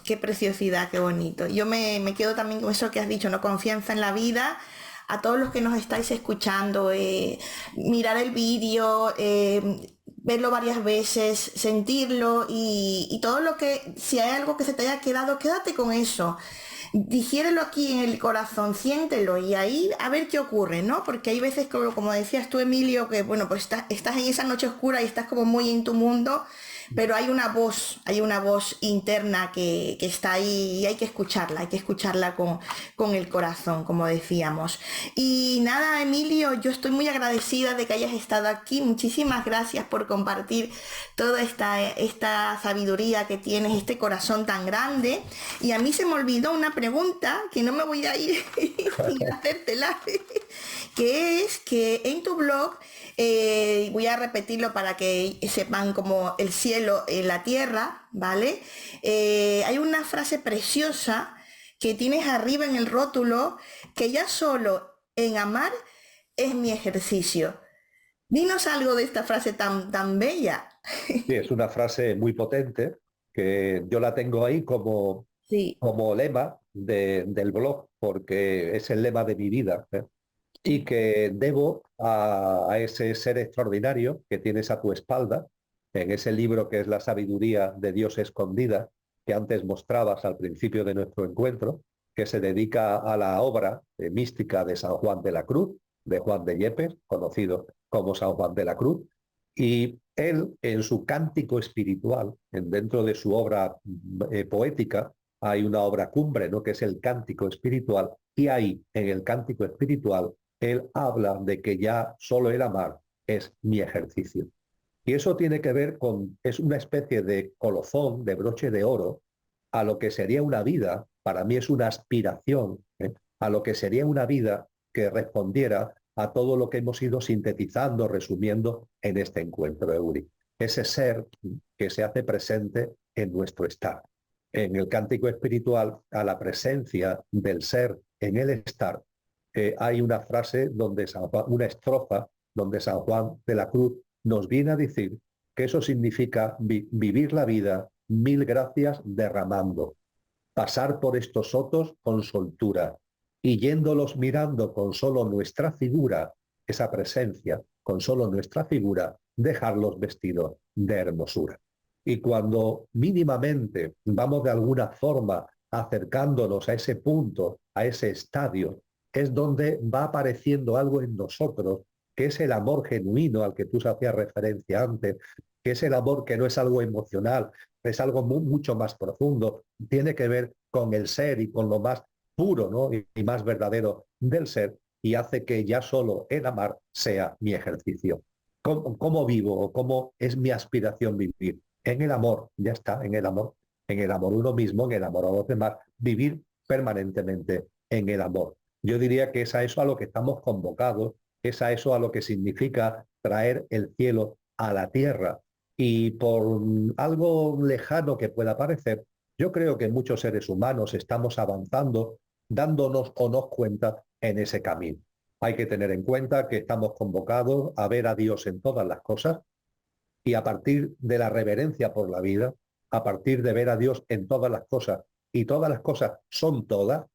Speaker 1: Qué preciosidad, qué bonito. Yo me quedo también con eso que has dicho, ¿no? Confianza en la vida. A todos los que nos estáis escuchando, mirar el vídeo, verlo varias veces, sentirlo y todo lo que, si hay algo que se te haya quedado, quédate con eso. Digiérelo aquí en el corazón, siéntelo y ahí a ver qué ocurre, ¿no? Porque hay veces, como decías tú, Emilio, que bueno, pues estás en esa noche oscura y estás como muy en tu mundo, pero hay una voz interna que está ahí y hay que escucharla con el corazón, como decíamos. Y nada, Emilio, yo estoy muy agradecida de que hayas estado aquí. Muchísimas gracias por compartir toda esta sabiduría que tienes, este corazón tan grande. Y a mí se me olvidó una pregunta que no me voy a ir sin hacértela, que es que en tu blog, voy a repetirlo para que sepan como el cielo en la tierra, ¿vale? Hay una frase preciosa que tienes arriba en el rótulo, que ya solo en amar es mi ejercicio. Dinos algo de esta frase tan bella.
Speaker 2: Sí, es una frase muy potente que yo la tengo ahí
Speaker 1: Sí,
Speaker 2: como lema del blog, porque es el lema de mi vida, ¿eh? Y que debo a ese ser extraordinario que tienes a tu espalda, en ese libro que es La sabiduría de Dios escondida, que antes mostrabas al principio de nuestro encuentro, que se dedica a la obra mística de San Juan de la Cruz, de Juan de Yepes, conocido como San Juan de la Cruz, y él en su cántico espiritual, dentro de su obra poética, hay una obra cumbre, ¿no? Que es el cántico espiritual, y ahí, en el cántico espiritual, él habla de que ya solo el amar es mi ejercicio. Y eso tiene que ver con, es una especie de colofón, de broche de oro, a lo que sería una vida, para mí es una aspiración, a lo que sería una vida que respondiera a todo lo que hemos ido sintetizando, resumiendo en este encuentro, Euri. Ese ser que se hace presente en nuestro estar. En el cántico espiritual, a la presencia del ser en el estar, hay una frase donde una estrofa donde San Juan de la Cruz nos viene a decir que eso significa vivir la vida mil gracias derramando, pasar por estos sotos con soltura y yéndolos mirando con solo nuestra figura, esa presencia, con solo nuestra figura, dejarlos vestidos de hermosura. Y cuando mínimamente vamos de alguna forma acercándonos a ese punto, a ese estadio, es donde va apareciendo algo en nosotros, que es el amor genuino al que tú hacías referencia antes, que es el amor que no es algo emocional, es algo mucho más profundo, tiene que ver con el ser y con lo más puro, ¿no? y más verdadero del ser, y hace que ya solo el amar sea mi ejercicio. ¿Cómo vivo o cómo es mi aspiración vivir? En el amor, ya está, en el amor. en el amor a uno mismo, en el amor a los demás, vivir permanentemente en el amor. Yo diría que es a eso a lo que estamos convocados, es a eso a lo que significa traer el cielo a la tierra. Y por algo lejano que pueda parecer, yo creo que muchos seres humanos estamos avanzando, dándonos o nos cuenta en ese camino. Hay que tener en cuenta que estamos convocados a ver a Dios en todas las cosas y a partir de la reverencia por la vida, a partir de ver a Dios en todas las cosas, y todas las cosas son todas,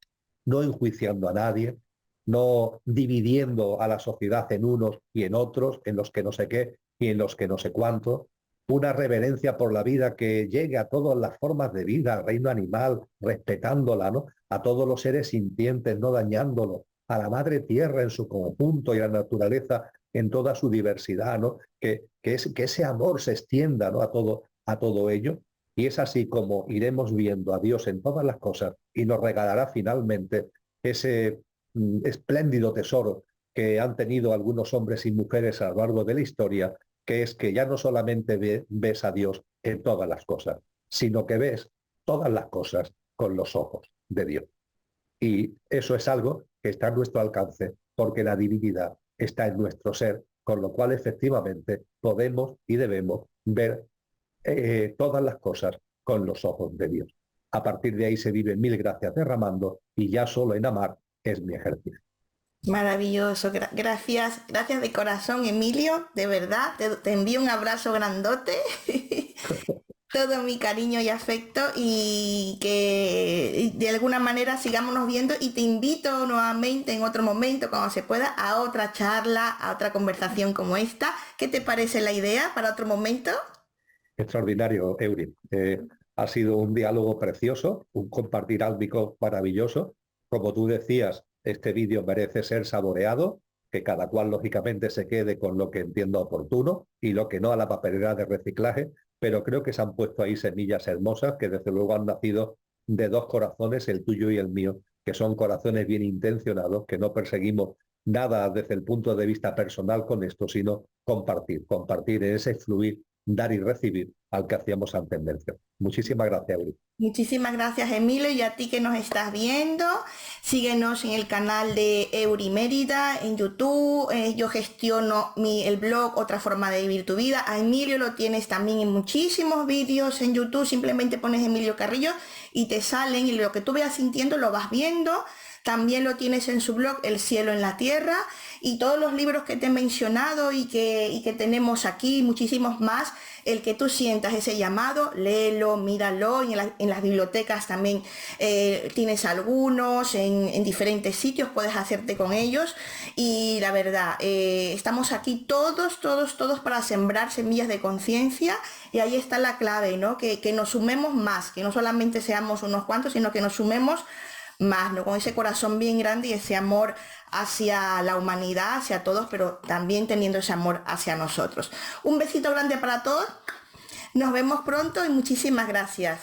Speaker 2: no enjuiciando a nadie, no dividiendo a la sociedad en unos y en otros, en los que no sé qué y en los que no sé cuánto, una reverencia por la vida que llegue a todas las formas de vida, al reino animal, respetándola, ¿no? A todos los seres sintientes, no dañándolos, a la madre tierra en su conjunto y a la naturaleza en toda su diversidad, ¿no? Que ese amor se extienda, ¿no? a todo ello. Y es así como iremos viendo a Dios en todas las cosas y nos regalará finalmente ese espléndido tesoro que han tenido algunos hombres y mujeres a lo largo de la historia, que es que ya no solamente ves a Dios en todas las cosas, sino que ves todas las cosas con los ojos de Dios. Y eso es algo que está a nuestro alcance, porque la divinidad está en nuestro ser, con lo cual efectivamente podemos y debemos ver todas las cosas con los ojos de Dios. A partir de ahí se vive mil gracias derramando y ya solo en amar es mi ejercicio.
Speaker 1: Maravilloso, gracias, gracias de corazón, Emilio, de verdad, te envío un abrazo grandote, todo mi cariño y afecto y que de alguna manera sigámonos viendo y te invito nuevamente en otro momento, cuando se pueda, a otra charla, a otra conversación como esta. ¿Qué te parece la idea para otro momento?
Speaker 2: Extraordinario, Eury. Ha sido un diálogo precioso, un compartir álbico maravilloso. Como tú decías, este vídeo merece ser saboreado, que cada cual lógicamente se quede con lo que entienda oportuno y lo que no a la papelera de reciclaje, pero creo que se han puesto ahí semillas hermosas que desde luego han nacido de dos corazones, el tuyo y el mío, que son corazones bien intencionados, que no perseguimos nada desde el punto de vista personal con esto, sino compartir en ese fluir, dar y recibir al que hacíamos tendencia. Muchísimas gracias, Euri.
Speaker 1: Muchísimas gracias, Emilio, y a ti que nos estás viendo. Síguenos en el canal de Eury Mérida en YouTube. Yo gestiono el blog Otra Forma de Vivir Tu Vida. A Emilio lo tienes también en muchísimos vídeos en YouTube. Simplemente pones Emilio Carrillo y te salen, y lo que tú veas sintiendo lo vas viendo. También lo tienes en su blog El Cielo en la Tierra, y todos los libros que te he mencionado y que tenemos aquí, muchísimos más. El que tú sientas ese llamado, léelo, míralo. Y en las bibliotecas también tienes algunos, en diferentes sitios puedes hacerte con ellos. Y la verdad, estamos aquí todos para sembrar semillas de conciencia, y ahí está la clave, ¿no? Que nos sumemos más, que no solamente seamos unos cuantos, sino que nos sumemos más, ¿no? Con ese corazón bien grande y ese amor hacia la humanidad, hacia todos, pero también teniendo ese amor hacia nosotros. Un besito grande para todos. Nos vemos pronto y muchísimas gracias.